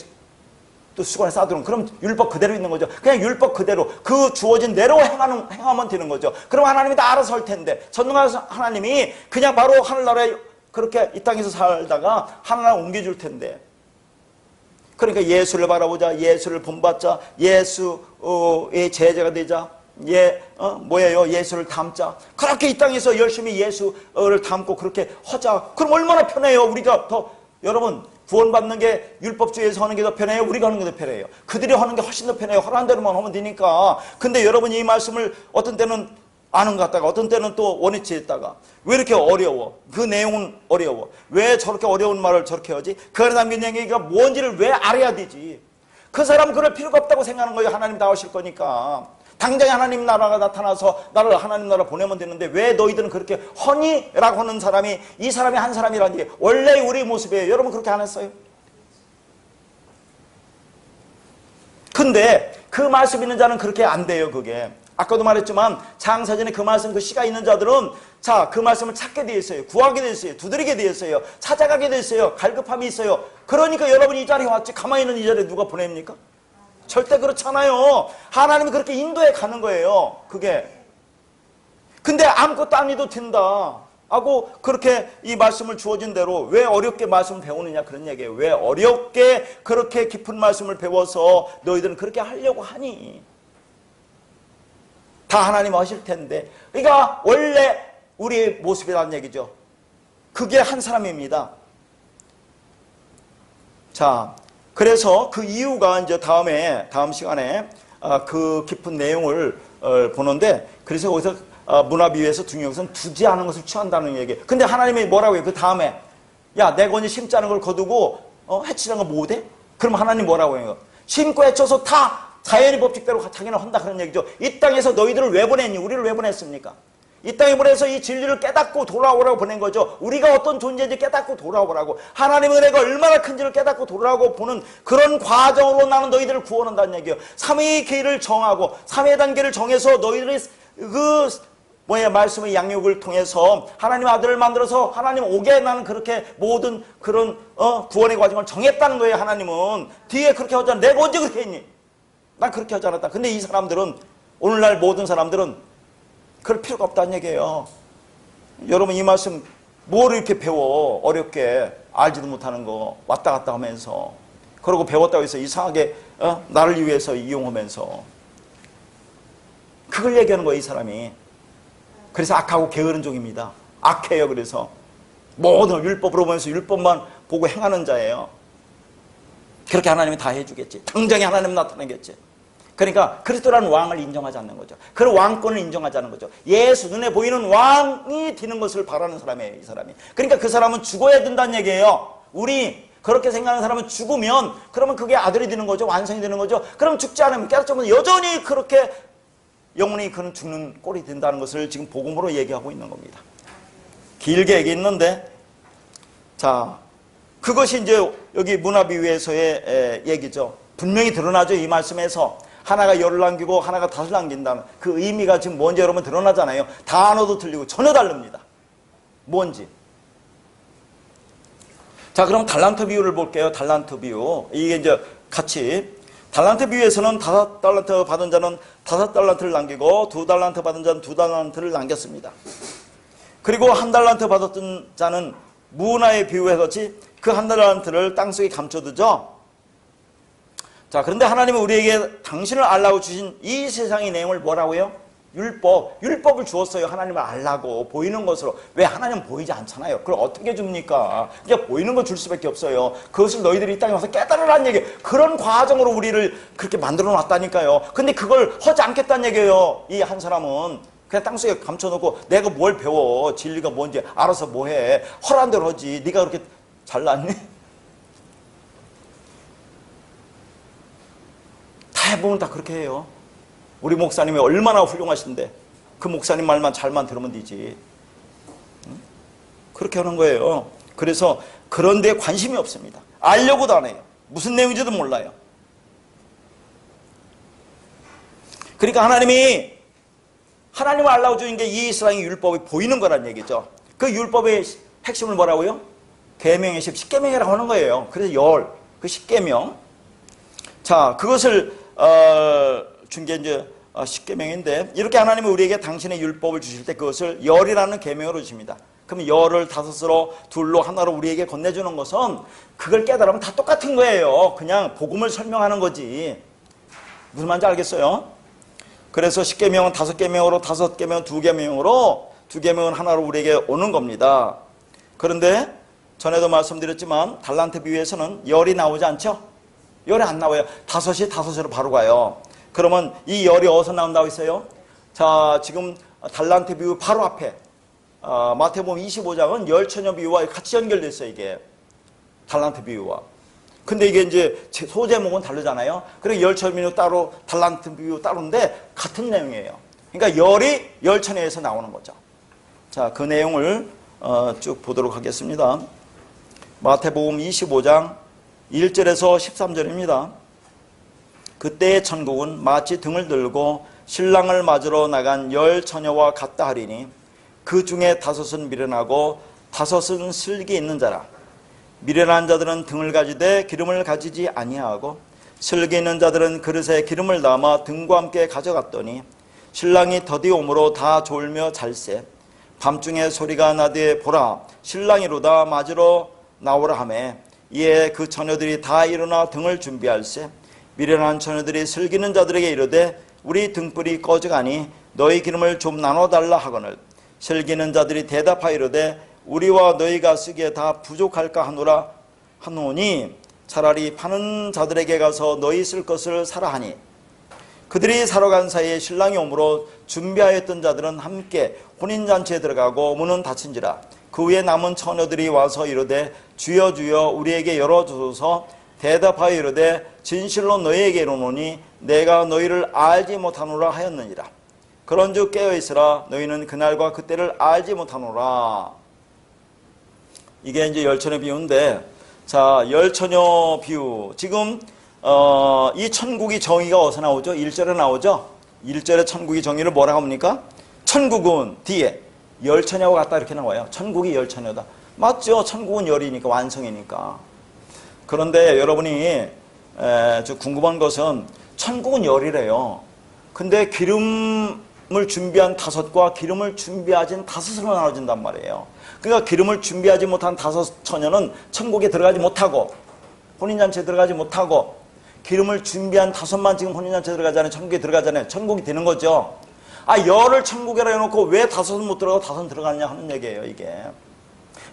또 수건에 쌓아두는, 그럼 율법 그대로 있는 거죠. 그냥 율법 그대로 그 주어진 대로 행하면 되는 거죠. 그럼 하나님이 다 알아서 할 텐데, 전능하신 하나님이 그냥 바로 하늘나라에 그렇게 이 땅에서 살다가 하늘나라 옮겨줄 텐데. 그러니까 예수를 바라보자, 예수를 본받자, 예수의 제자가 되자, 뭐예요? 예수를 닮자. 그렇게 이 땅에서 열심히 예수를 닮고 그렇게 하자. 그럼 얼마나 편해요. 우리가 더, 여러분, 구원받는 게 율법주의에서 하는 게 더 편해요? 우리가 하는 게 더 편해요? 그들이 하는 게 훨씬 더 편해요. 허락한 대로만 하면 되니까. 근데 여러분이 이 말씀을 어떤 때는 아는 것 같다가 어떤 때는 또 원위치에 있다가 왜 이렇게 어려워? 그 내용은 어려워. 왜 저렇게 어려운 말을 저렇게 하지? 그 안에 담긴 얘기가 뭔지를 왜 알아야 되지? 그 사람은 그럴 필요가 없다고 생각하는 거예요. 하나님 다 하실 거니까. 당장에 하나님 나라가 나타나서 나를 하나님 나라 보내면 되는데 왜 너희들은 그렇게 허니라고 하는 사람이, 이 사람이 한 사람이라는 게 원래 우리 모습이에요. 여러분 그렇게 안 했어요? 근데 그 말씀 있는 자는 그렇게 안 돼요. 그게 아까도 말했지만 장사전에 그 말씀, 그 시가 있는 자들은 자, 그 말씀을 찾게 되어 있어요. 구하게 되어 있어요. 두드리게 되어 있어요. 찾아가게 되어 있어요. 갈급함이 있어요. 그러니까 여러분이 이 자리에 왔지. 가만히 있는 이 자리에 누가 보냅니까? 절대 그렇잖아요. 하나님이 그렇게 인도해 가는 거예요. 그게. 근데 아무것도 안 해도 된다 하고 그렇게 이 말씀을 주어진 대로 왜 어렵게 말씀을 배우느냐, 그런 얘기예요. 왜 어렵게 그렇게 깊은 말씀을 배워서 너희들은 그렇게 하려고 하니? 다 하나님 하실 텐데. 그러니까 원래 우리의 모습이라는 얘기죠. 그게 한 사람입니다. 자, 그래서 그 이유가 이제 다음 시간에 그 깊은 내용을 보는데, 그래서 거기서 문화비유에서 중요한 것은 두지 않은 것을 취한다는 얘기. 근데 하나님이 뭐라고 해요? 그 다음에 야, 내가 언제 심지 않은 걸 거두고 해치는 거 못해? 그럼 하나님 뭐라고 해요? 심고 해쳐서 다 자연의 법칙대로 자기는 한다, 그런 얘기죠. 이 땅에서 너희들을 왜 보냈니? 우리를 왜 보냈습니까? 이 땅에 보내서 이 진리를 깨닫고 돌아오라고 보낸 거죠. 우리가 어떤 존재인지 깨닫고 돌아오라고, 하나님의 은혜가 얼마나 큰지를 깨닫고 돌아오고 보는 그런 과정으로 나는 너희들을 구원한다는 얘기예요. 3위의 길을 정하고 3위의 단계를 정해서 너희들이 말씀의 양육을 통해서 하나님 아들을 만들어서 하나님 오게 나는 그렇게 모든 그런 구원의 과정을 정했다는 거예요. 하나님은 뒤에 그렇게 하지 않아. 내가 언제 그렇게 했니? 난 그렇게 하지 않았다. 근데 이 사람들은, 오늘날 모든 사람들은 그럴 필요가 없다는 얘기예요. 여러분, 이 말씀 뭘 이렇게 배워? 어렵게 알지도 못하는 거 왔다 갔다 하면서, 그러고 배웠다고 해서 이상하게 나를 위해서 이용하면서 그걸 얘기하는 거예요, 이 사람이. 그래서 악하고 게으른 종입니다. 악해요. 그래서 모든 율법으로 보면서 율법만 보고 행하는 자예요. 그렇게 하나님이 다 해주겠지. 당장에 하나님 나타나겠지. 그러니까 그리스도라는 왕을 인정하지 않는 거죠. 그런 왕권을 인정하지 않는 거죠. 예수, 눈에 보이는 왕이 되는 것을 바라는 사람이에요, 이 사람이. 그러니까 그 사람은 죽어야 된다는 얘기예요. 우리 그렇게 생각하는 사람은 죽으면, 그러면 그게 아들이 되는 거죠. 완성이 되는 거죠. 그럼 죽지 않으면, 깨닫지 않으면 여전히 그렇게 영혼이 그는 죽는 꼴이 된다는 것을 지금 복음으로 얘기하고 있는 겁니다. 길게 얘기했는데, 자, 그것이 이제 여기 문화비유에서의 얘기죠. 분명히 드러나죠, 이 말씀에서. 하나가 열을 남기고 하나가 닷을 남긴다는 그 의미가 지금 뭔지 여러분 드러나잖아요. 단어도 틀리고 전혀 다릅니다. 뭔지. 자, 그럼 달란트 비유를 볼게요. 달란트 비유. 이게 이제 같이, 달란트 비유에서는 5달란트 받은 자는 5달란트를 남기고 2달란트 받은 자는 2달란트를 남겼습니다. 그리고 1달란트 받았던 자는 문화의 비유에 같이 그 1달란트를 땅속에 감춰두죠. 자, 그런데 하나님은 우리에게 당신을 알라고 주신 이 세상의 내용을 뭐라고요? 율법을 주었어요. 하나님을 알라고, 보이는 것으로. 왜? 하나님은 보이지 않잖아요. 그걸 어떻게 줍니까? 그냥 보이는 거 줄 수밖에 없어요. 그것을 너희들이 이 땅에 와서 깨달으라는 얘기예요. 그런 과정으로 우리를 그렇게 만들어 놨다니까요. 근데 그걸 하지 않겠다는 얘기예요. 이 한 사람은 그냥 땅속에 감춰놓고 내가 뭘 배워, 진리가 뭔지 알아서 뭐해, 허란 대로 하지. 네가 그렇게 잘났니? 대부분 다 그렇게 해요. 우리 목사님이 얼마나 훌륭하신데 그 목사님 말만 잘만 들으면 되지. 그렇게 하는 거예요. 그래서 그런 데 관심이 없습니다. 알려고도 안 해요. 무슨 내용인지도 몰라요. 그러니까 하나님을 알라고 주는 게 이 이스라엘 율법이 보이는 거란 얘기죠. 그 율법의 핵심을 뭐라고요? 계명의 10계명이라고 하는 거예요. 그래서 그 10계명. 자, 그것을 준 게 이제 10계명인데, 이렇게 하나님은 우리에게 당신의 율법을 주실 때 그것을 열이라는 계명으로 주십니다. 그러면 열을 5으로 2로 하나로 우리에게 건네주는 것은 그걸 깨달으면 다 똑같은 거예요. 그냥 복음을 설명하는 거지. 무슨 말인지 알겠어요? 그래서 10계명은 5계명으로, 5계명은 2계명으로, 2계명은 하나로 우리에게 오는 겁니다. 그런데 전에도 말씀드렸지만 달란트 비유에서는 열이 나오지 않죠? 열이 안 나와요. 5이 5으로 바로 가요. 그러면 이 열이 어디서 나온다고 했어요? 자, 지금 달란트 비유 바로 앞에 마태복음 25장은 열처녀 비유와 같이 연결됐어요. 이게 달란트 비유와. 근데 이게 이제 소제목은 다르잖아요. 그래서 열처녀 비유 따로, 달란트 비유 따로인데 같은 내용이에요. 그러니까 열이 열처녀에서 나오는 거죠. 자, 그 내용을 쭉 보도록 하겠습니다. 마태복음 25장 1절에서 13절입니다. 그때의 천국은 마치 등을 들고 신랑을 맞으러 나간 10 처녀와 같다 하리니 그 중에 5은 미련하고 5은 슬기 있는 자라. 미련한 자들은 등을 가지되 기름을 가지지 아니하고 슬기 있는 자들은 그릇에 기름을 담아 등과 함께 가져갔더니 신랑이 더디 오므로 다 졸며 잘세. 밤중에 소리가 나되 보라 신랑이로다 맞으러 나오라 하매 이에 그 처녀들이 다 일어나 등을 준비할세. 미련한 처녀들이 슬기는 자들에게 이르되 우리 등불이 꺼져가니 너희 기름을 좀 나눠달라 하거늘 슬기는 자들이 대답하여 이르되 우리와 너희가 쓰기에 다 부족할까 하노니 차라리 파는 자들에게 가서 너희 쓸 것을 사라 하니 그들이 사러 간 사이에 신랑이 오므로 준비하였던 자들은 함께 혼인잔치에 들어가고 문은 닫힌지라. 그 후에 남은 처녀들이 와서 이르되 주여 주여 우리에게 열어주소서. 대답하여 이르되 진실로 너희에게 이르노니 내가 너희를 알지 못하노라 하였느니라. 그런즉 깨어있으라. 너희는 그날과 그때를 알지 못하노라. 이게 이제 열처녀 비유인데, 자, 열처녀 비유. 지금 이 천국이 정의가 어디서 나오죠? 1절에 나오죠? 1절에 천국이 정의를 뭐라고 합니까? 천국은 뒤에 열처녀와 같다 이렇게 나와요. 천국이 열처녀다. 맞죠? 천국은 열이니까, 완성이니까. 그런데 여러분이 궁금한 것은 천국은 열이래요. 근데 기름을 준비한 5과 기름을 준비하진 5으로 나눠진단 말이에요. 그러니까 기름을 준비하지 못한 5 처녀는 천국에 들어가지 못하고, 혼인잔치에 들어가지 못하고, 기름을 준비한 5만 지금 혼인잔치에 들어가잖아요. 천국에 들어가잖아요. 천국이 되는 거죠. 열을 천국이라 해놓고 왜 5은 못 들어가고 5은 들어가느냐 하는 얘기예요. 이게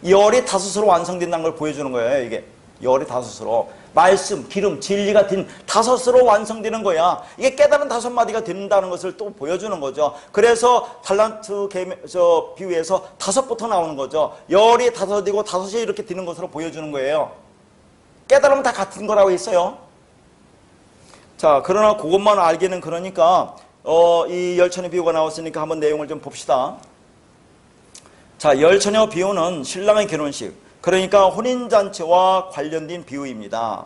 열이 5으로 완성된다는 걸 보여주는 거예요. 이게 열이 5으로, 말씀, 기름, 진리가 든 5으로 완성되는 거야. 이게 깨달은 5마디가 된다는 것을 또 보여주는 거죠. 그래서 달란트 비유에서 5부터 나오는 거죠. 열이 5이고 5이 이렇게 되는 것으로 보여주는 거예요. 깨달으면 다 같은 거라고 했어요. 자, 그러나 그것만 알기는, 그러니까 이 열처녀 비유가 나왔으니까 한번 내용을 좀 봅시다. 자, 열처녀 비유는 신랑의 결혼식, 그러니까 혼인잔치와 관련된 비유입니다.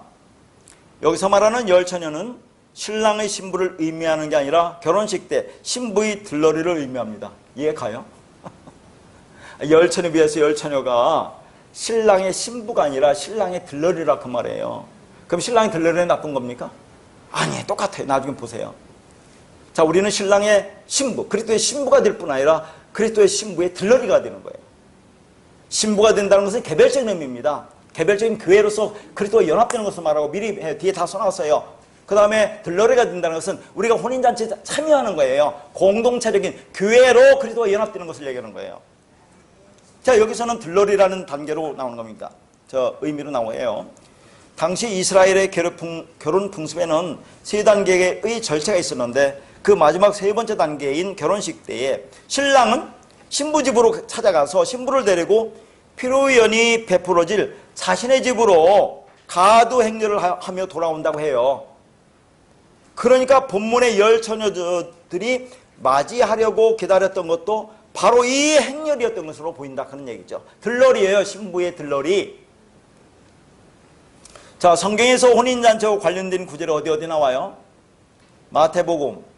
여기서 말하는 열처녀는 신랑의 신부를 의미하는 게 아니라 결혼식 때 신부의 들러리를 의미합니다. 이해 가요? 열처녀 비유에서 열처녀가 신랑의 신부가 아니라 신랑의 들러리라 그 말이에요. 그럼 신랑의 들러리는 나쁜 겁니까? 아니에요. 똑같아요. 나중에 보세요. 자, 우리는 신랑의 신부, 그리스도의 신부가 될 뿐 아니라 그리스도의 신부의 들러리가 되는 거예요. 신부가 된다는 것은 개별적인 의미입니다. 개별적인 교회로서 그리스도와 연합되는 것을 말하고 미리 뒤에 다 써놨어요. 그 다음에 들러리가 된다는 것은 우리가 혼인잔치에 참여하는 거예요. 공동체적인 교회로 그리스도와 연합되는 것을 얘기하는 거예요. 자, 여기서는 들러리라는 단계로 나오는 겁니다. 저 의미로 나와요. 당시 이스라엘의 결혼 풍습에는 3단계의 절차가 있었는데, 그 마지막 3번째 단계인 결혼식 때에 신랑은 신부 집으로 찾아가서 신부를 데리고 피로연이 베풀어질 자신의 집으로 가두 행렬을 하며 돌아온다고 해요. 그러니까 본문의 열처녀들이 맞이하려고 기다렸던 것도 바로 이 행렬이었던 것으로 보인다 하는 얘기죠. 들러리예요. 신부의 들러리. 자, 성경에서 혼인잔치와 관련된 구절이 어디 나와요? 마태복음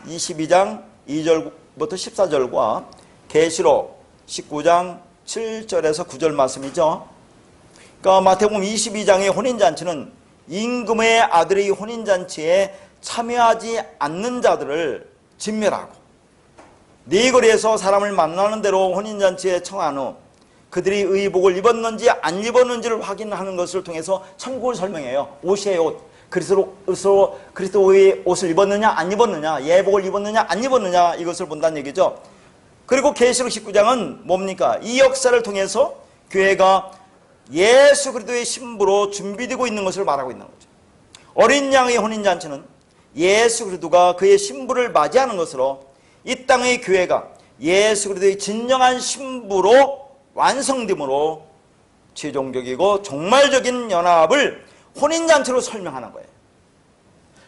22장 2절부터 14절과 계시록 19장 7절에서 9절 말씀이죠. 그러니까 마태복음 22장의 혼인잔치는 임금의 아들의 혼인잔치에 참여하지 않는 자들을 진멸하고 네 거리에서 사람을 만나는 대로 혼인잔치에 청한 후 그들이 의복을 입었는지 안 입었는지를 확인하는 것을 통해서 천국을 설명해요. 옷이에요. 옷. 그리스도의 옷을 입었느냐 안 입었느냐, 예복을 입었느냐 안 입었느냐, 이것을 본다는 얘기죠. 그리고 계시록 19장은 뭡니까? 이 역사를 통해서 교회가 예수 그리스도의 신부로 준비되고 있는 것을 말하고 있는 거죠. 어린 양의 혼인잔치는 예수 그리스도가 그의 신부를 맞이하는 것으로 이 땅의 교회가 예수 그리스도의 진정한 신부로 완성됨으로 최종적이고 종말적인 연합을 혼인잔치로 설명하는 거예요.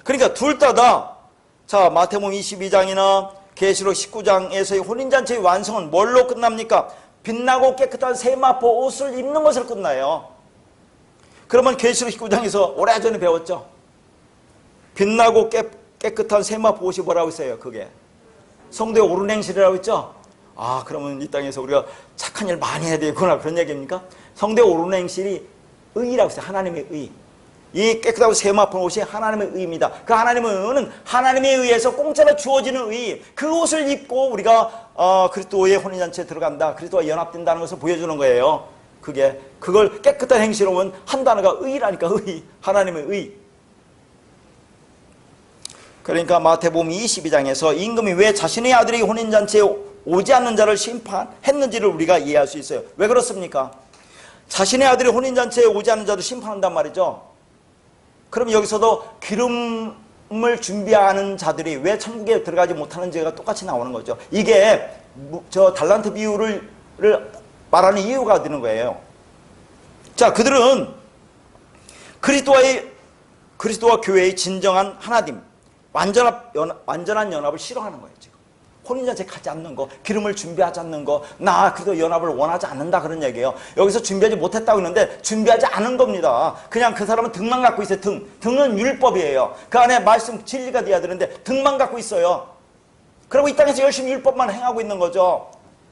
그러니까 둘 다 자, 마태복음 22장이나 계시록 19장에서의 혼인잔치의 완성은 뭘로 끝납니까? 빛나고 깨끗한 세마포 옷을 입는 것으로 끝나요. 그러면 계시록 19장에서 오래전에 배웠죠. 빛나고 깨끗한 세마포 옷이 뭐라고 했어요? 그게 성도의 옳은 행실이라고 했죠. 아, 그러면 이 땅에서 우리가 착한 일 많이 해야 되구나, 그런 얘기입니까? 성도의 옳은 행실이 의라고 했어요. 하나님의 의. 이 깨끗하고 세마포 옷이 하나님의 의입니다. 그 하나님의 의는 하나님에 의해서 공짜로 주어지는 의. 그 옷을 입고 우리가 그리스도의 혼인잔치에 들어간다, 그리스도와 연합된다는 것을 보여주는 거예요. 그걸 깨끗한 행실로 보면 한 단어가 의라니까. 의. 하나님의 의. 그러니까 마태복음 22장에서 임금이 왜 자신의 아들이 혼인잔치에 오지 않는 자를 심판했는지를 우리가 이해할 수 있어요. 왜 그렇습니까? 자신의 아들이 혼인잔치에 오지 않는 자를 심판한단 말이죠. 그럼 여기서도 기름을 준비하는 자들이 왜 천국에 들어가지 못하는지가 똑같이 나오는 거죠. 이게 저 달란트 비유를 말하는 이유가 되는 거예요. 자, 그들은 그리스도와 교회의 진정한 하나됨, 완전한 연합을 싫어하는 거예요. 지금 혼인잔치에 가지 않는 거, 기름을 준비하지 않는 거, 나 그래도 연합을 원하지 않는다 그런 얘기예요. 여기서 준비하지 못했다고 했는데 준비하지 않은 겁니다. 그냥 그 사람은 등만 갖고 있어요. 등은 율법이에요. 그 안에 말씀 진리가 돼야 되는데 등만 갖고 있어요. 그리고 이 땅에서 열심히 율법만 행하고 있는 거죠.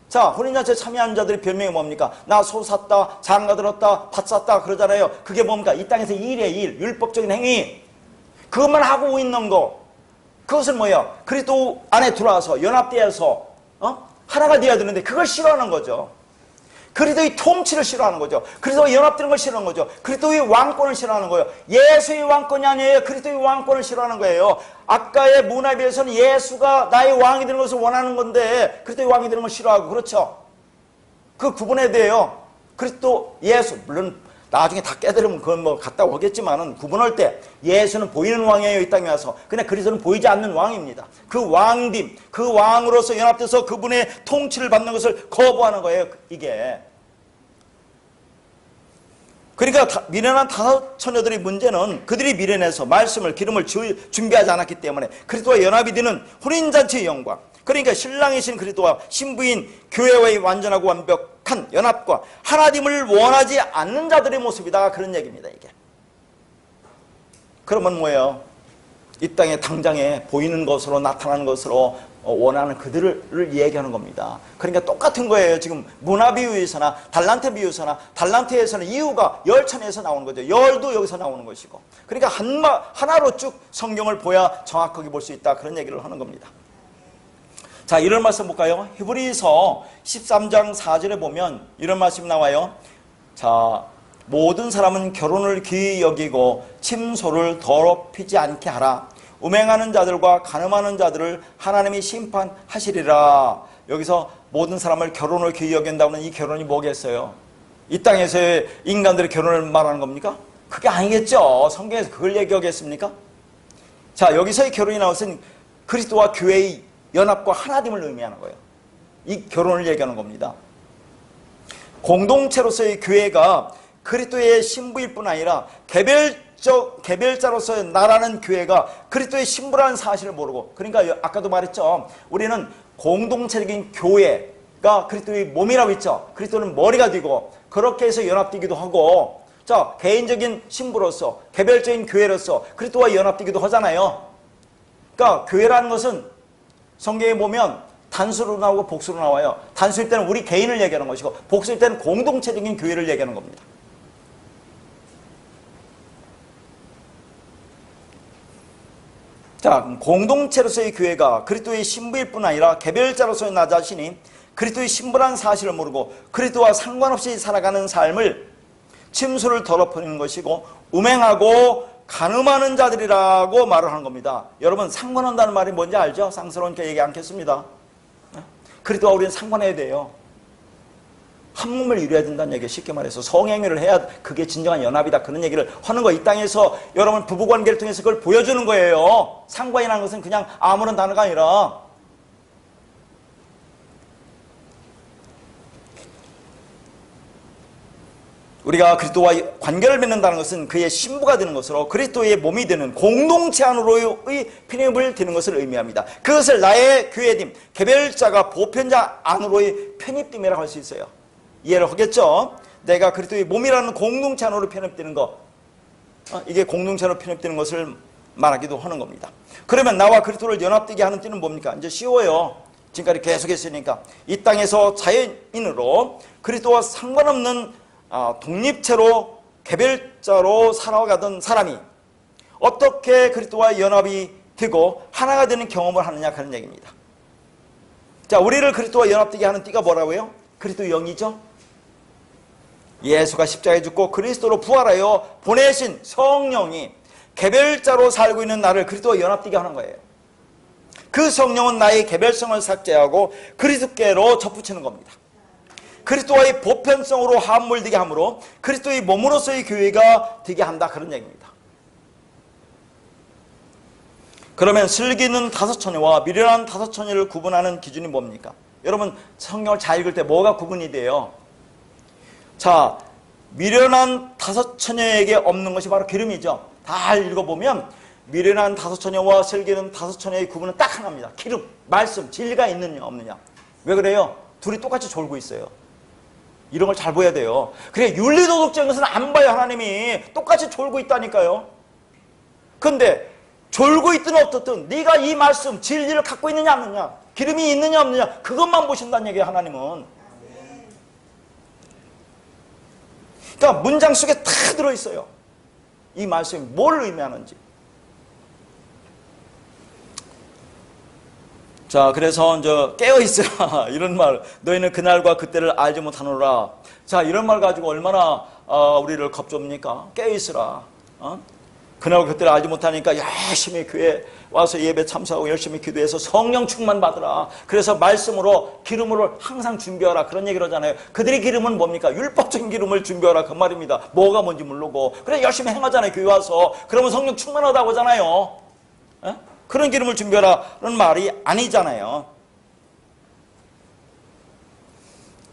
자, 혼인잔치에 참여하는 자들의 별명이 뭡니까? 나 소 샀다, 장가 들었다, 밭 샀다 그러잖아요. 그게 뭡니까? 이 땅에서 일이에요. 일, 율법적인 행위. 그것만 하고 있는 거. 그것은 뭐예요? 그리스도 안에 들어와서 연합되어서 하나가 되어야 되는데 그걸 싫어하는 거죠. 그리스도의 통치를 싫어하는 거죠. 그리스도와 연합되는 걸 싫어하는 거죠. 그리스도의 왕권을 싫어하는 거예요. 예수의 왕권이 아니에요. 그리스도의 왕권을 싫어하는 거예요. 아까의 문화에 비해서는 예수가 나의 왕이 되는 것을 원하는 건데 그리스도의 왕이 되는 걸 싫어하고 그렇죠. 그 구분해야 돼요. 그리스도, 예수, 물론 나중에 다 깨달으면 그건 뭐 갔다 오겠지만은 구분할 때 예수는 보이는 왕이에요. 이 땅에 와서. 근데 그리스도는 보이지 않는 왕입니다. 그 왕됨, 그 왕으로서 연합돼서 그분의 통치를 받는 것을 거부하는 거예요. 이게. 그러니까 미련한 다섯 처녀들의 문제는 그들이 미련해서 말씀을, 기름을 준비하지 않았기 때문에 그리스도와 연합이 되는 혼인잔치의 영광, 그러니까 신랑이신 그리스도와 신부인 교회와의 완전하고 완벽한 연합과 하나됨을 원하지 않는 자들의 모습이다 그런 얘기입니다. 이게. 그러면 뭐예요? 이 땅에 당장에 보이는 것으로 나타나는 것으로 원하는 그들을 얘기하는 겁니다. 그러니까 똑같은 거예요. 지금 문화 비유에서나 달란트 비유에서나 달란트에서는 이유가 열천에서 나오는 거죠. 열도 여기서 나오는 것이고. 그러니까 하나로 쭉 성경을 보야 정확하게 볼 수 있다 그런 얘기를 하는 겁니다. 자, 이런 말씀 볼까요? 히브리서 13장 4절에 보면 이런 말씀이 나와요. 자, 모든 사람은 결혼을 귀히 여기고 침소를 더럽히지 않게 하라. 음행하는 자들과 간음하는 자들을 하나님이 심판하시리라. 여기서 모든 사람을 결혼을 귀히 여긴다면 이 결혼이 뭐겠어요? 이 땅에서의 인간들의 결혼을 말하는 겁니까? 그게 아니겠죠. 성경에서 그걸 얘기하겠습니까? 자, 여기서의 결혼이 나왔으니 그리스도와 교회의 연합과 하나됨을 의미하는 거예요. 이 결혼을 얘기하는 겁니다. 공동체로서의 교회가 그리스도의 신부일 뿐 아니라 개별자로서의 나라는 교회가 그리스도의 신부라는 사실을 모르고, 그러니까 아까도 말했죠. 우리는 공동체적인 교회가 그리스도의 몸이라고 했죠. 그리스도는 머리가 되고 그렇게 해서 연합되기도 하고, 자, 개인적인 신부로서 개별적인 교회로서 그리스도와 연합되기도 하잖아요. 그러니까 교회라는 것은 성경에 보면 단수로 나오고 복수로 나와요. 단수일 때는 우리 개인을 얘기하는 것이고 복수일 때는 공동체적인 교회를 얘기하는 겁니다. 자, 공동체로서의 교회가 그리스도의 신부일 뿐 아니라 개별자로서의 나 자신이 그리스도의 신부라는 사실을 모르고 그리스도와 상관없이 살아가는 삶을 침수를 더럽히는 것이고 음행하고 간음하는 자들이라고 말을 하는 겁니다. 여러분, 상관한다는 말이 뭔지 알죠? 쌍스러우니까 얘기 않겠습니다. 그리스도와 우리는 상관해야 돼요. 한 몸을 이루어야 된다는 얘기예요. 쉽게 말해서 성행위를 해야 그게 진정한 연합이다 그런 얘기를 하는 거예요. 이 땅에서 여러분 부부관계를 통해서 그걸 보여주는 거예요. 상관이라는 것은 그냥 아무런 단어가 아니라 우리가 그리스도와 관계를 맺는다는 것은 그의 신부가 되는 것으로 그리스도의 몸이 되는 공동체 안으로의 편입을 되는 것을 의미합니다. 그것을 나의 교회됨, 개별자가 보편자 안으로의 편입됨이라고 할 수 있어요. 이해를 하겠죠? 내가 그리스도의 몸이라는 공동체 안으로 편입되는 것, 이게 공동체 안으로 편입되는 것을 말하기도 하는 겁니다. 그러면 나와 그리스도를 연합되게 하는 띠는 뭡니까? 이제 쉬워요. 지금까지 계속했으니까 이 땅에서 자연인으로 그리스도와 상관없는 독립체로 개별자로 살아가던 사람이 어떻게 그리스도와 연합이 되고 하나가 되는 경험을 하느냐 하는 얘기입니다. 자, 우리를 그리스도와 연합되게 하는 띠가 뭐라고요? 그리스도 영이죠. 예수가 십자가에 죽고 그리스도로 부활하여 보내신 성령이 개별자로 살고 있는 나를 그리스도와 연합되게 하는 거예요. 그 성령은 나의 개별성을 삭제하고 그리스도께로 접붙이는 겁니다. 그리스도와의 보편성으로 함몰되게 함으로 그리스도의 몸으로서의 교회가 되게 한다 그런 얘기입니다. 그러면 슬기 있는 다섯 처녀와 미련한 다섯 처녀를 구분하는 기준이 뭡니까? 여러분 성경을 잘 읽을 때 뭐가 구분이 돼요? 자, 미련한 다섯 처녀에게 없는 것이 바로 기름이죠. 다 읽어보면 미련한 다섯 처녀와 슬기는 다섯 처녀의 구분은 딱 하나입니다. 기름, 말씀, 진리가 있느냐 없느냐. 왜 그래요? 둘이 똑같이 졸고 있어요. 이런 걸 잘 보여야 돼요. 그래, 윤리도덕적인 것은 안 봐요. 하나님이 똑같이 졸고 있다니까요. 근데 졸고 있든 어떻든 네가 이 말씀, 진리를 갖고 있느냐 없느냐, 기름이 있느냐 없느냐, 그것만 보신다는 얘기예요. 하나님은. 그러니까 문장 속에 다 들어있어요. 이 말씀이 뭘 의미하는지. 자, 그래서 이제 깨어있으라 이런 말, 너희는 그날과 그때를 알지 못하노라. 자, 이런 말 가지고 얼마나 우리를 겁줍니까? 깨어있으라. 그날과 그때를 알지 못하니까 열심히 교회 와서 예배 참석하고 열심히 기도해서 성령 충만 받으라. 그래서 말씀으로 기름으로 항상 준비하라. 그런 얘기를 하잖아요. 그들의 기름은 뭡니까? 율법적인 기름을 준비하라. 그 말입니다. 뭐가 뭔지 모르고. 그래 열심히 행하잖아요. 교회 와서. 그러면 성령 충만하다고 하잖아요. 에? 그런 기름을 준비하라는 말이 아니잖아요.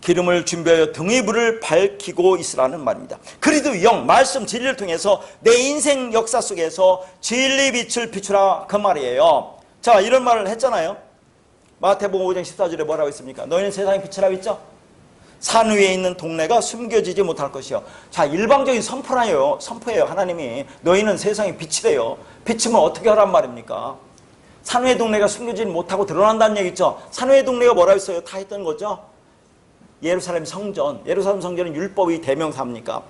기름을 준비하여 등의 불을 밝히고 있으라는 말입니다. 그리도 영, 말씀, 진리를 통해서 내 인생 역사 속에서 진리 빛을 비추라 그 말이에요. 자, 이런 말을 했잖아요. 마태복음 5장 14절에 뭐라고 했습니까? 너희는 세상의 빛이라고 했죠? 산 위에 있는 동네가 숨겨지지 못할 것이요. 자, 일방적인 선포예요. 하나님이. 너희는 세상의 빛이래요. 비치면 어떻게 하란 말입니까? 산 위의 동네가 숨겨지지 못하고 드러난다는 얘기죠. 산 위의 동네가 뭐라고 했어요? 다 했던 거죠. 예루살렘 성전, 예루살렘 성전은 율법의 대명사입니까?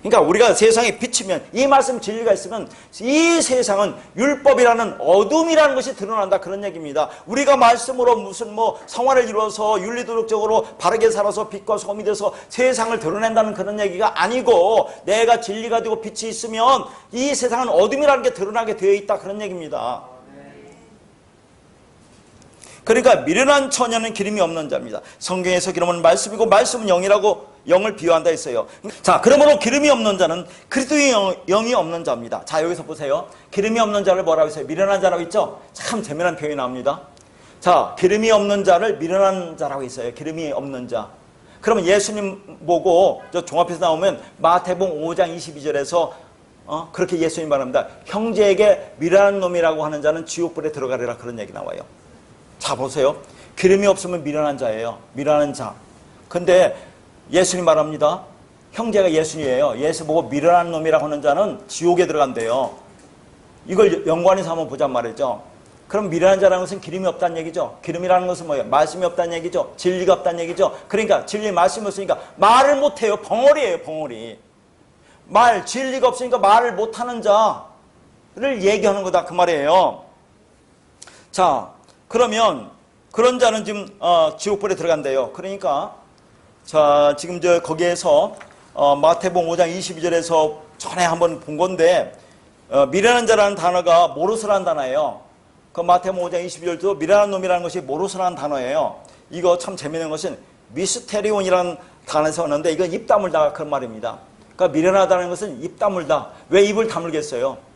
그러니까 우리가 세상에 비치면, 이 말씀 진리가 있으면 이 세상은 율법이라는 어둠이라는 것이 드러난다, 그런 얘기입니다. 우리가 말씀으로 무슨 성화를 이루어서 윤리도덕적으로 바르게 살아서 빛과 소금이 돼서 세상을 드러낸다는 그런 얘기가 아니고, 내가 진리가 되고 빛이 있으면 이 세상은 어둠이라는 게 드러나게 되어 있다, 그런 얘기입니다. 그러니까 미련한 처녀는 기름이 없는 자입니다. 성경에서 기름은 말씀이고 말씀은 영이라고 영을 비유한다 했어요. 자, 그러므로 기름이 없는 자는 그리스도의 영이 없는 자입니다. 자, 여기서 보세요. 기름이 없는 자를 뭐라고 했어요? 미련한 자라고 있죠? 참 재미난 표현이 나옵니다. 자, 기름이 없는 자를 미련한 자라고 했어요. 기름이 없는 자. 그러면 예수님 보고 저 종합해서 나오면 마태복음 5장 22절에서 그렇게 예수님 말합니다. 형제에게 미련한 놈이라고 하는 자는 지옥불에 들어가리라, 그런 얘기 나와요. 자, 보세요. 기름이 없으면 미련한 자예요. 미련한 자. 근데 예수님 말합니다. 형제가 예수님이에요. 예수 보고 미련한 놈이라고 하는 자는 지옥에 들어간대요. 이걸 연관해서 한번 보자 말이죠. 그럼 미련한 자라는 것은 기름이 없다는 얘기죠. 기름이라는 것은 뭐예요? 말씀이 없다는 얘기죠. 진리가 없다는 얘기죠. 그러니까 진리 말씀이 없으니까 말을 못해요. 벙어리예요, 벙어리. 진리가 없으니까 말을 못하는 자를 얘기하는 거다, 그 말이에요. 자, 그러면 그런 자는 지금 지옥불에 들어간대요. 그러니까 자, 지금 거기에서 마태복음 5장 22절에서 전에 한번 본 건데, 미련한 자라는 단어가 모르스라는 단어예요. 그 마태복음 5장 22절도 미련한 놈이라는 것이 모르스라는 단어예요. 이거 참 재미있는 것은 미스테리온이라는 단어에서 오는데, 이건 입 다물다, 그런 말입니다. 그러니까 미련하다는 것은 입 다물다. 왜 입을 다물겠어요?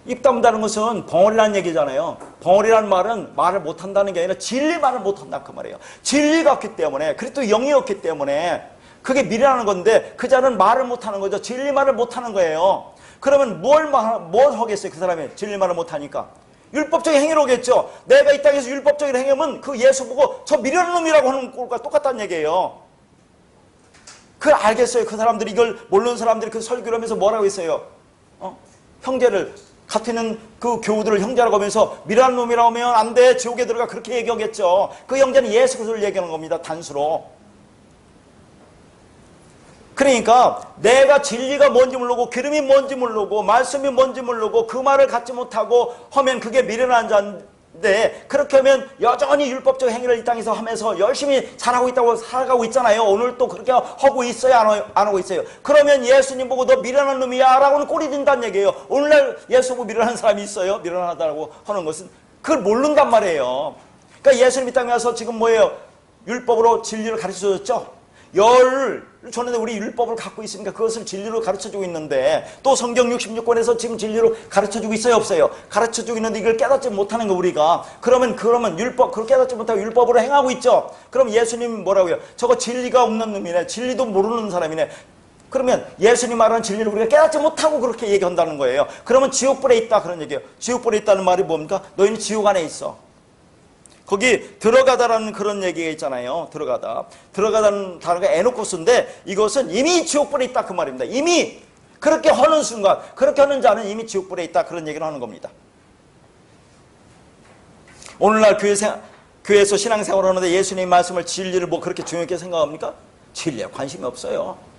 입 다문다는 것은 벙어리라는 얘기잖아요. 벙어리라는 말은 말을 못한다는 게 아니라 진리 말을 못한다, 그 말이에요. 진리가 없기 때문에, 그리고 또 영이 없기 때문에 그게 미련한 건데, 그 자는 말을 못하는 거죠. 진리 말을 못하는 거예요. 그러면 뭘 하겠어요? 그 사람이 진리 말을 못하니까 율법적인 행위로 오겠죠. 내가 이 땅에서 율법적인 행위하면 그 예수 보고 저 미련한 놈이라고 하는 꼴과 똑같다는 얘기예요. 그걸 알겠어요? 그 사람들이, 이걸 모르는 사람들이 그 설교를 하면서 뭐라고 했어요? 형제를, 같이 있는 그 교우들을 형제라고 하면서 미련한 놈이라고 하면 안 돼, 지옥에 들어가, 그렇게 얘기하겠죠. 그 형제는 예수 그리스도를 얘기하는 겁니다, 단수로. 그러니까 내가 진리가 뭔지 모르고 기름이 뭔지 모르고 말씀이 뭔지 모르고 그 말을 갖지 못하고 하면 그게 미련한 자인데, 그렇게 하면 여전히 율법적 행위를 이 땅에서 하면서 열심히 살아가고 있다고 살아가고 있잖아요. 오늘 또 그렇게 하고 있어요, 안 하고 있어요? 그러면 예수님 보고 너 미련한 놈이야 라고는 꼴이 든다는 얘기예요. 오늘날 예수 보고 미련한 사람이 있어요? 미련하다고 하는 것은 그걸 모른단 말이에요. 그러니까 예수님 이 땅에 와서 지금 뭐예요? 율법으로 진리를 가르쳐줬죠. 저는 우리 율법을 갖고 있으니까 그것을 진리로 가르쳐주고 있는데, 또 성경 66권에서 지금 진리로 가르쳐주고 있어요, 없어요? 가르쳐주고 있는데 이걸 깨닫지 못하는 거, 우리가. 그러면 율법, 그걸 깨닫지 못하고 율법으로 행하고 있죠. 그럼 예수님 뭐라고요? 저거 진리가 없는 놈이네, 진리도 모르는 사람이네, 그러면 예수님 말하는 진리를 우리가 깨닫지 못하고 그렇게 얘기한다는 거예요. 그러면 지옥불에 있다 그런 얘기예요. 지옥불에 있다는 말이 뭡니까? 너희는 지옥 안에 있어. 거기 들어가다라는 그런 얘기가 있잖아요. 들어가다는 단어가 에노코스인데 이것은 이미 지옥불에 있다 그 말입니다. 이미 그렇게 하는 순간, 그렇게 하는 자는 이미 지옥불에 있다 그런 얘기를 하는 겁니다. 오늘날 교회에서 신앙생활을 하는데 예수님 말씀을 진리를 뭐 그렇게 중요하게 생각합니까? 진리에 관심이 없어요.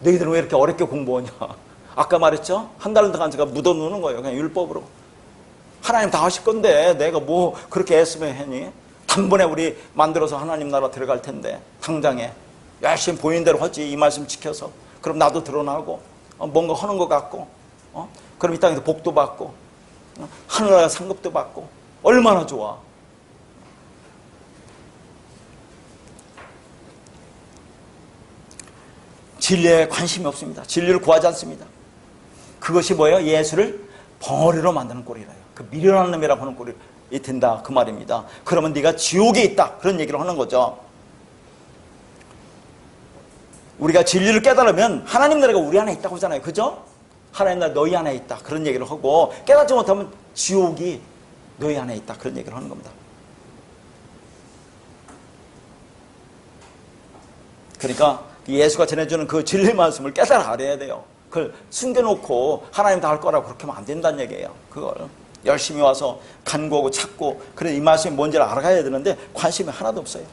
너희들은 왜 이렇게 어렵게 공부하냐? 아까 말했죠? 한 달은 더 간제가 묻어놓는 거예요. 그냥 율법으로. 하나님 다 하실 건데 내가 뭐 그렇게 애쓰면 하니? 단번에 우리 만들어서 하나님 나라 들어갈 텐데 당장에 열심히 보이는 대로 하지. 이 말씀 지켜서. 그럼 나도 드러나고 뭔가 하는 것 같고 그럼 이 땅에서 복도 받고 하늘나라 상급도 받고 얼마나 좋아. 진리에 관심이 없습니다. 진리를 구하지 않습니다. 그것이 뭐예요? 예수를 벙어리로 만드는 꼴이래요. 그 미련한 놈이라고 하는 꼴이 된다 그 말입니다. 그러면 네가 지옥에 있다 그런 얘기를 하는 거죠. 우리가 진리를 깨달으면 하나님 나라가 우리 안에 있다고 하잖아요. 그죠? 하나님 나라 너희 안에 있다 그런 얘기를 하고 깨닫지 못하면 지옥이 너희 안에 있다 그런 얘기를 하는 겁니다. 그러니까 예수가 전해주는 그 진리 말씀을 깨달아 알아야 돼요. 그걸 숨겨놓고 하나님 다 할 거라고 그렇게 하면 안 된다는 얘기예요. 그걸 열심히 와서 간구하고 찾고 그래 이 말씀이 뭔지를 알아가야 되는데 관심이 하나도 없어요.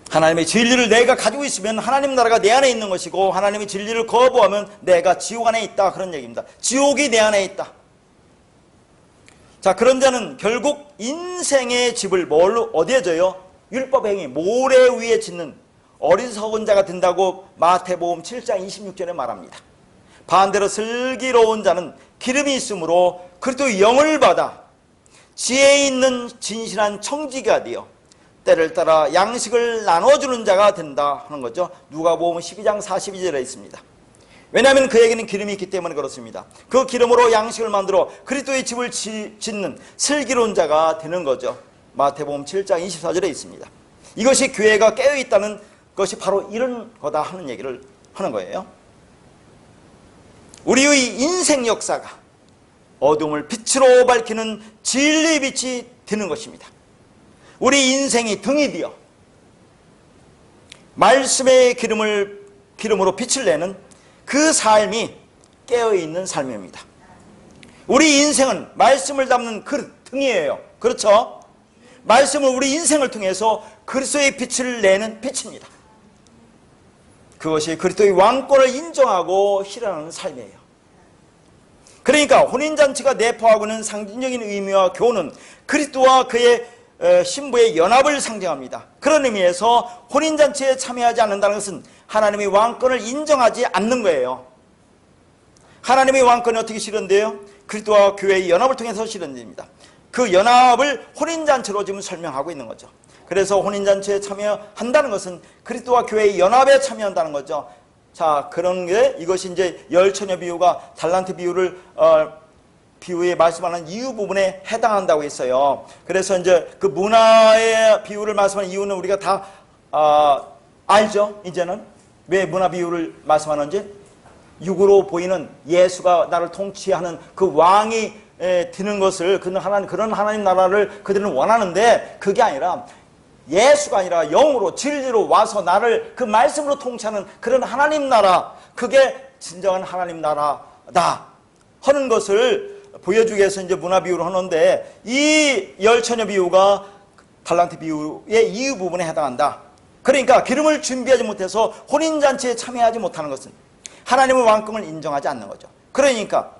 하나님의 진리를 내가 가지고 있으면 하나님 나라가 내 안에 있는 것이고 하나님의 진리를 거부하면 내가 지옥 안에 있다 그런 얘기입니다. 지옥이 내 안에 있다. 자, 그런 자는 결국 인생의 집을 뭘로 어디에 져요? 율법행위 모래 위에 짓는 어리석은 자가 된다고 마태복음 7장 26절에 말합니다. 반대로 슬기로운 자는 기름이 있으므로 그리스도의 영을 받아 지혜 있는 진실한 청지기가 되어 때를 따라 양식을 나눠주는 자가 된다 하는 거죠. 누가복음 12장 42절에 있습니다. 왜냐하면 그에게는 기름이 있기 때문에 그렇습니다. 그 기름으로 양식을 만들어 그리스도의 집을 짓는 슬기로운 자가 되는 거죠. 마태복음 7장 24절에 있습니다. 이것이 교회가 깨어있다는 것이 바로 이런 거다 하는 얘기를 하는 거예요. 우리의 인생 역사가 어둠을 빛으로 밝히는 진리의 빛이 되는 것입니다. 우리 인생이 등이 되어 말씀의 기름으로 빛을 내는 그 삶이 깨어있는 삶입니다. 우리 인생은 말씀을 담는 그 등이에요. 그렇죠? 말씀은 우리 인생을 통해서 그리스도의 빛을 내는 빛입니다. 그것이 그리스도의 왕권을 인정하고 실현하는 삶이에요. 그러니까 혼인잔치가 내포하고 있는 상징적인 의미와 교훈은 그리스도와 그의 신부의 연합을 상징합니다. 그런 의미에서 혼인잔치에 참여하지 않는다는 것은 하나님의 왕권을 인정하지 않는 거예요. 하나님의 왕권이 어떻게 실현돼요? 그리스도와 교회의 연합을 통해서 실현됩니다. 그 연합을 혼인잔치로 지금 설명하고 있는 거죠. 그래서 혼인잔치에 참여한다는 것은 그리스도와 교회의 연합에 참여한다는 거죠. 자, 그런 게 이것이 이제 열처녀 비유가 달란트 비유에 말씀하는 이유 부분에 해당한다고 했어요. 그래서 이제 그 문화의 비유를 말씀하는 이유는 우리가 다 알죠. 이제는 왜 문화 비유를 말씀하는지. 육으로 보이는 예수가 나를 통치하는 그 왕이 드는 것을 그런 하나님 나라를 그들은 원하는데 그게 아니라 예수가 아니라 영으로 진리로 와서 나를 그 말씀으로 통치하는 그런 하나님 나라, 그게 진정한 하나님 나라다 하는 것을 보여주기 위해서 이제 문화 비유를 하는데, 이 열처녀 비유가 달란트 비유의 이유 부분에 해당한다. 그러니까 기름을 준비하지 못해서 혼인잔치에 참여하지 못하는 것은 하나님의 왕권을 인정하지 않는 거죠. 그러니까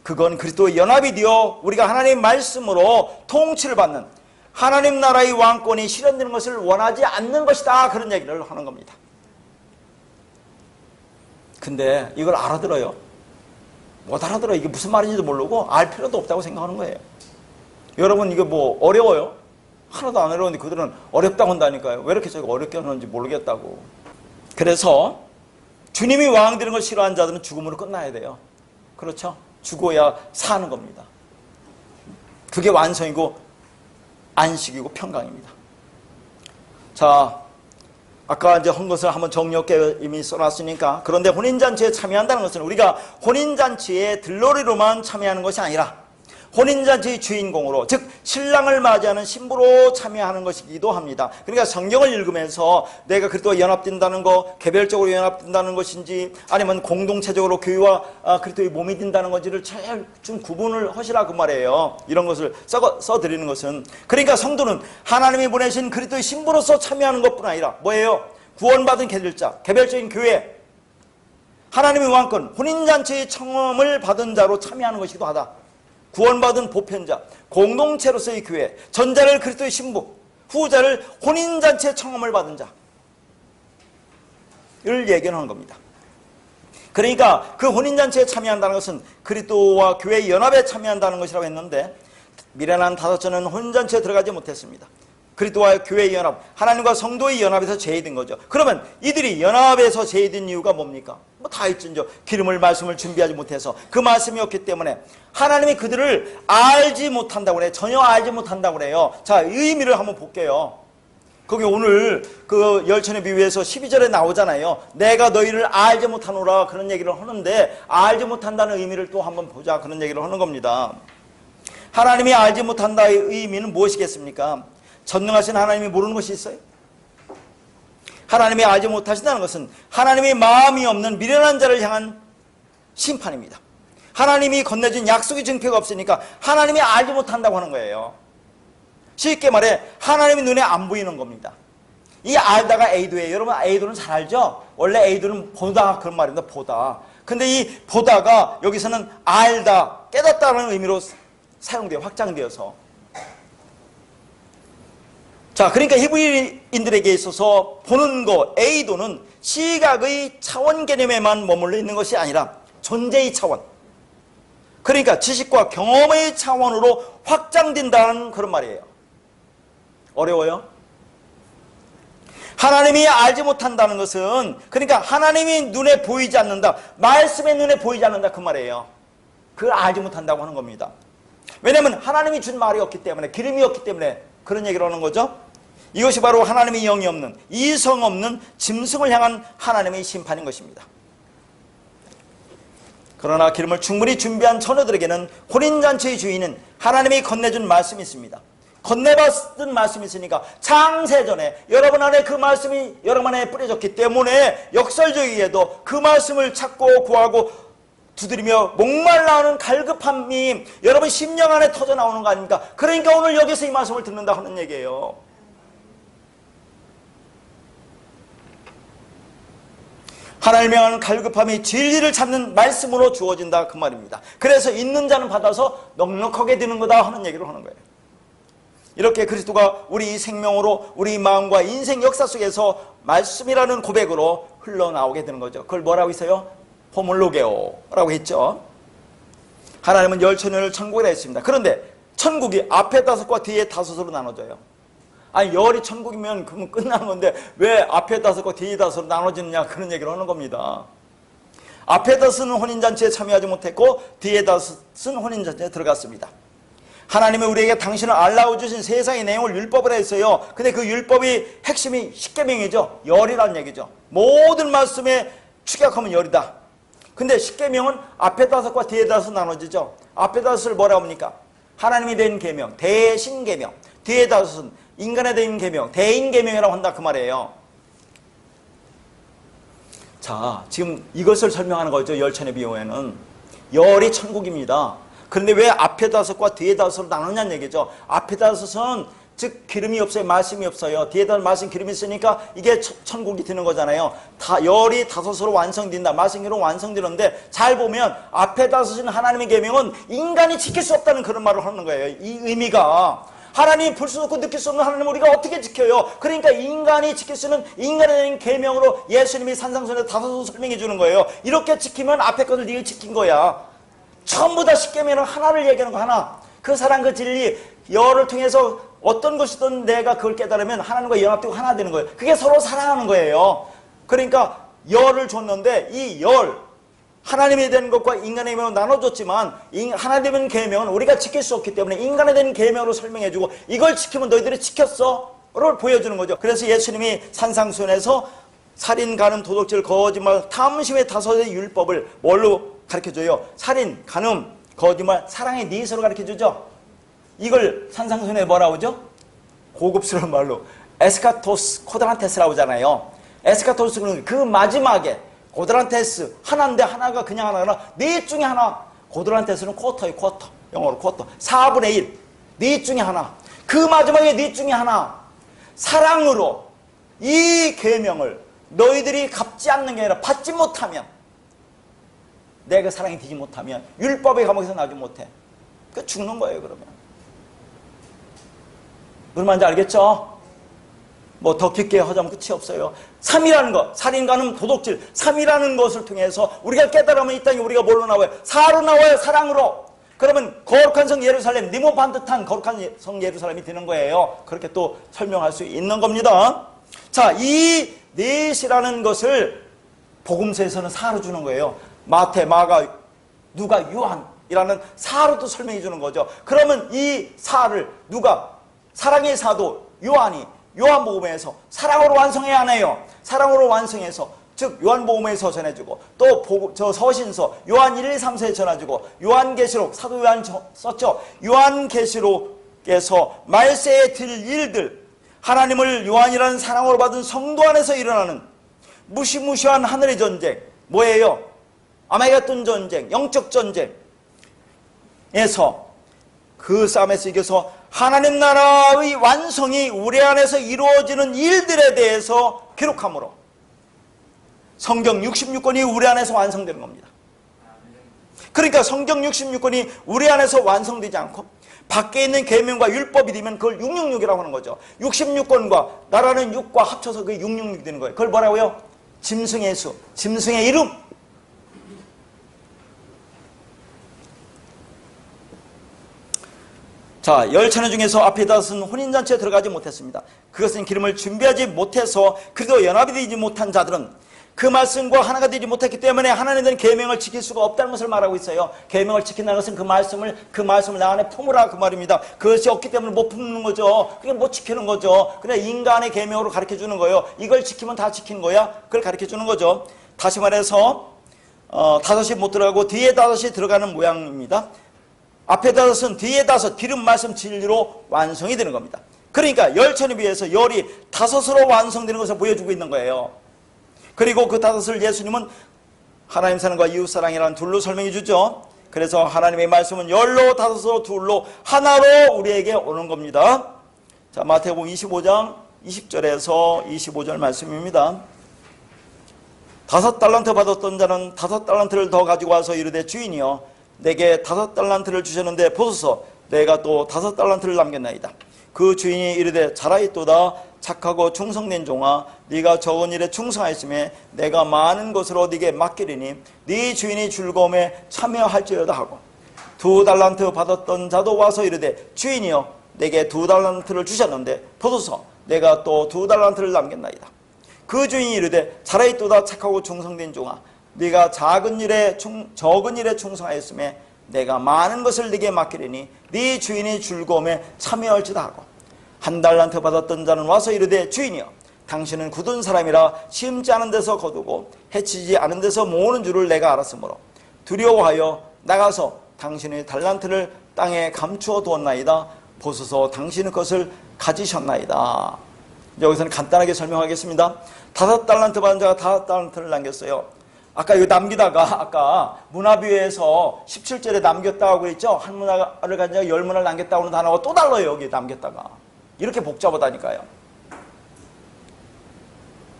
그건 그리스도의 연합이 되어 우리가 하나님의 말씀으로 통치를 받는 하나님 나라의 왕권이 실현되는 것을 원하지 않는 것이다, 그런 얘기를 하는 겁니다. 근데 이걸 알아들어요? 못 알아들어요. 이게 무슨 말인지도 모르고 알 필요도 없다고 생각하는 거예요. 여러분, 이거 뭐 어려워요? 하나도 안 어려운데 그들은 어렵다고 한다니까요. 왜 이렇게 저희가 어렵게 하는지 모르겠다고. 그래서 주님이 왕 되는 걸 싫어하는 자들은 죽음으로 끝나야 돼요. 그렇죠? 죽어야 사는 겁니다. 그게 완성이고 안식이고 평강입니다. 자, 아까 이제 한 것을 한번 정리할게 이미 써놨으니까. 그런데 혼인잔치에 참여한다는 것은 우리가 혼인잔치에 들러리로만 참여하는 것이 아니라 혼인잔치의 주인공으로, 즉 신랑을 맞이하는 신부로 참여하는 것이기도 합니다. 그러니까 성경을 읽으면서 내가 그리스도와 연합된다는 거, 개별적으로 연합된다는 것인지 아니면 공동체적으로 교회와 그리스도의 몸이 된다는 건지를 잘 좀 구분을 하시라 그 말이에요. 이런 것을 써드리는 것은, 그러니까 성도는 하나님이 보내신 그리스도의 신부로서 참여하는 것뿐 아니라 뭐예요? 구원받은 개들자, 개별적인 교회, 하나님의 왕권, 혼인잔치의 청험을 받은 자로 참여하는 것이기도 하다. 구원받은 보편자, 공동체로서의 교회, 전자를 그리스도의 신부, 후자를 혼인잔치의 청험을 받은 자를 얘기하는 겁니다. 그러니까 그 혼인잔치에 참여한다는 것은 그리스도와 교회의 연합에 참여한다는 것이라고 했는데, 미련한 다섯째는 혼인잔치에 들어가지 못했습니다. 그리스도와 교회의 연합, 하나님과 성도의 연합에서 제외된 거죠. 그러면 이들이 연합에서 제외된 이유가 뭡니까? 뭐 다 있죠. 기름을, 말씀을 준비하지 못해서, 그 말씀이 없기 때문에 하나님이 그들을 알지 못한다고 그래요. 전혀 알지 못한다고 그래요. 자, 의미를 한번 볼게요. 거기 오늘 그 열천의 비유에서 12절에 나오잖아요. 내가 너희를 알지 못하노라, 그런 얘기를 하는데, 알지 못한다는 의미를 또 한번 보자, 그런 얘기를 하는 겁니다. 하나님이 알지 못한다의 의미는 무엇이겠습니까? 전능하신 하나님이 모르는 것이 있어요? 하나님이 알지 못하신다는 것은 하나님의 마음이 없는 미련한 자를 향한 심판입니다. 하나님이 건네준 약속의 증표가 없으니까 하나님이 알지 못한다고 하는 거예요. 쉽게 말해 하나님의 눈에 안 보이는 겁니다. 이 알다가 에이도예요. 여러분 에이도는 잘 알죠? 원래 에이도는 보다, 그런 말입니다. 보다. 근데 이 보다가 여기서는 알다, 깨닫다는 의미로 사용돼요. 확장되어서. 자, 그러니까 히브리인들에게 있어서 보는 거, 에이도는 시각의 차원 개념에만 머물러 있는 것이 아니라 존재의 차원, 그러니까 지식과 경험의 차원으로 확장된다는 그런 말이에요. 어려워요? 하나님이 알지 못한다는 것은, 그러니까 하나님이 눈에 보이지 않는다, 말씀의 눈에 보이지 않는다, 그 말이에요. 그걸 알지 못한다고 하는 겁니다. 왜냐하면 하나님이 준 말이 없기 때문에, 기름이 없기 때문에 그런 얘기를 하는 거죠. 이것이 바로 하나님의 영이 없는, 이성 없는 짐승을 향한 하나님의 심판인 것입니다. 그러나 기름을 충분히 준비한 처녀들에게는 혼인잔치의 주인은 하나님이 건네준 말씀이 있습니다. 건네받은 말씀이 있으니까 창세전에 여러분 안에 그 말씀이 여러분 안에 뿌려졌기 때문에 역설적이게도 그 말씀을 찾고 구하고 두드리며 목말라 하는 갈급함이 여러분 심령 안에 터져 나오는 거 아닙니까? 그러니까 오늘 여기서 이 말씀을 듣는다 하는 얘기예요. 하나님을 향한 갈급함이 진리를 찾는 말씀으로 주어진다, 그 말입니다. 그래서 있는 자는 받아서 넉넉하게 되는 거다 하는 얘기를 하는 거예요. 이렇게 그리스도가 우리 생명으로 우리 마음과 인생 역사 속에서 말씀이라는 고백으로 흘러나오게 되는 거죠. 그걸 뭐라고 했어요? 호몰로게오라고 했죠. 하나님은 열천년을 천국이라 했습니다. 그런데 천국이 앞에 다섯과 뒤에 다섯으로 나눠져요. 아니 열이 천국이면 그러면 끝나는 건데 왜 앞에 다섯과 뒤에 다섯으로 나눠지느냐, 그런 얘기를 하는 겁니다. 앞에 다섯은 혼인잔치에 참여하지 못했고 뒤에 다섯은 혼인잔치에 들어갔습니다. 하나님이 우리에게 당신을 알라고 주신 세상의 내용을 율법을 했어요. 근데 그 율법의 핵심이 십계명이죠. 열이라는 얘기죠. 모든 말씀에 축약하면 열이다. 근데 십계명은 앞에 다섯과 뒤에 다섯 나눠지죠. 앞에 다섯을 뭐라고 합니까? 하나님이 된 계명, 대신 계명. 뒤에 다섯은 인간에 대한 계명, 대인 계명이라고 한다, 그 말이에요. 자, 지금 이것을 설명하는 거죠. 열천의 비유에는 열이 천국입니다. 그런데 왜 앞에 다섯과 뒤에 다섯으로 나누냐는 얘기죠. 앞에 다섯은 즉 기름이 없어요. 말씀이 없어요. 뒤에 다섯 말씀 기름이 있으니까 이게 천국이 되는 거잖아요. 열이 다섯으로 완성된다. 말씀으로 완성되는데 잘 보면 앞에 다섯은 하나님의 계명은 인간이 지킬 수 없다는 그런 말을 하는 거예요. 이 의미가 하나님이 볼 수 없고 느낄 수 없는 하나님을 우리가 어떻게 지켜요? 그러니까 인간이 지킬 수 있는 인간에 대한 계명으로 예수님이 산상수훈에 다섯으로 설명해 주는 거예요. 이렇게 지키면 앞에 것을 네가 지킨 거야. 전부 다 십계명은 하나를 얘기하는 거, 하나. 그 사랑, 그 진리, 열을 통해서 어떤 것이든 내가 그걸 깨달으면 하나님과 연합되고 하나 되는 거예요. 그게 서로 사랑하는 거예요. 그러니까 열을 줬는데 이 열, 하나님에 대한 것과 인간에 대한 나눠줬지만 하나님의 계명은 우리가 지킬 수 없기 때문에 인간에 대한 계명으로 설명해주고 이걸 지키면 너희들이 지켰어? 보여주는 거죠. 그래서 예수님이 산상수훈에서 살인, 간음, 도둑질, 거짓말, 탐심의 5의 율법을 뭘로 가르쳐줘요? 살인, 간음, 거짓말, 사랑의 넷으로 가르쳐주죠. 이걸 산상수훈에 뭐라고 하죠? 고급스러운 말로 에스카토스 코드란테스라고 하잖아요. 에스카토스는 그 마지막에 고드란테스, 하나인데 하나가 그냥 하나가 넷 중에 하나. 고드란테스는 쿼터예요. 쿼터. 영어로 쿼터. 4분의 1. 넷 중에 하나. 그 마지막에 넷 중에 하나. 사랑으로 이 계명을 너희들이 갚지 않는 게 아니라 받지 못하면, 내가 사랑이 되지 못하면 율법의 감옥에서 나오지 못해. 그 죽는 거예요. 그러면 무슨 말인지 알겠죠? 뭐 더 깊게 하자면 끝이 없어요. 3이라는 것, 살인, 간음, 도둑질, 3이라는 것을 통해서 우리가 깨달으면 이 땅에 우리가 뭘로 나와요? 4로 나와요. 사랑으로. 그러면 거룩한 성 예루살렘, 네 몸 반듯한 거룩한 성 예루살렘이 되는 거예요. 그렇게 또 설명할 수 있는 겁니다. 자, 이 넷이라는 것을 복음서에서는 4로 주는 거예요. 마태, 마가, 누가, 요한이라는 4로 또 설명해 주는 거죠. 그러면 이 4를 누가, 사랑의 사도 요한이 요한복음에서 사랑으로 완성해야 하네요. 사랑으로 완성해서, 즉 요한복음에서 전해주고, 또 서신서 요한 1, 2, 3서에 전해주고, 요한계시록, 사도 요한 썼죠. 요한계시록에서 말세에 들 일들, 하나님을 요한이라는 사랑으로 받은 성도 안에서 일어나는 무시무시한 하늘의 전쟁, 뭐예요? 아마겟돈 전쟁, 영적 전쟁에서 그 싸움에서 이겨서 하나님 나라의 완성이 우리 안에서 이루어지는 일들에 대해서 기록함으로 성경 66권이 우리 안에서 완성되는 겁니다. 그러니까 성경 66권이 우리 안에서 완성되지 않고 밖에 있는 계명과 율법이 되면 그걸 666이라고 하는 거죠. 66권과 나라는 6과 합쳐서 그게 666이 되는 거예요. 그걸 뭐라고요? 짐승의 수, 짐승의 이름. 자, 10차례 중에서 앞에 5은 혼인잔치에 들어가지 못했습니다. 그것은 기름을 준비하지 못해서 그리고 연합이 되지 못한 자들은 그 말씀과 하나가 되지 못했기 때문에 하나님에 대한 계명을 지킬 수가 없다는 것을 말하고 있어요. 계명을 지킨다는 것은 그 말씀을 나 안에 품으라 그 말입니다. 그것이 없기 때문에 못 품는 거죠. 그게 못 지키는 거죠. 그냥 인간의 계명으로 가르쳐주는 거예요. 이걸 지키면 다 지킨 거야. 그걸 가르쳐주는 거죠. 다시 말해서 5이 못 들어가고 뒤에 5이 들어가는 모양입니다. 앞에 5은 뒤에 5 기름 말씀 진리로 완성이 되는 겁니다. 그러니까 10천에 비해서 열이 5으로 완성되는 것을 보여주고 있는 거예요. 그리고 그 5을 예수님은 하나님 사랑과 이웃 사랑이라는 둘로 설명해 주죠. 그래서 하나님의 말씀은 열로 5으로 둘로 하나로 우리에게 오는 겁니다. 자, 마태복음 25장 20절에서 25절 말씀입니다. 5달란트 받았던 자는 5달란트를 더 가지고 와서 이르되 주인이여 내게 5달란트를 주셨는데 보소서 내가 또 5달란트를 남겼나이다. 그 주인이 이르되 잘하였도다 착하고 충성된 종아 네가 적은 일에 충성하였으며 내가 많은 것으로 네게 맡기리니 네 주인이 즐거움에 참여할지어다 하고 2달란트 받았던 자도 와서 이르되 주인이여 내게 2달란트를 주셨는데 보소서 내가 또 2달란트를 남겼나이다. 그 주인이 이르되 잘하였도다 착하고 충성된 종아 네가 적은 일에 충성하였으며 내가 많은 것을 네게 맡기리니 네 주인이 즐거움에 참여할지다 하고 1달란트 받았던 자는 와서 이르되 주인이여 당신은 굳은 사람이라 심지 않은 데서 거두고 해치지 않은 데서 모으는 줄을 내가 알았으므로 두려워하여 나가서 당신의 달란트를 땅에 감추어 두었나이다. 보소서 당신의 것을 가지셨나이다. 여기서는 간단하게 설명하겠습니다. 5달란트 받은 자가 5달란트를 남겼어요. 아까 이거 남기다가 아까 문화비유에서 17절에 남겼다고 그랬죠. 한 문화를 가진 자가 10문화를 남겼다고 하는 단어가 또 달라요. 여기 남겼다가 이렇게 복잡하다니까요.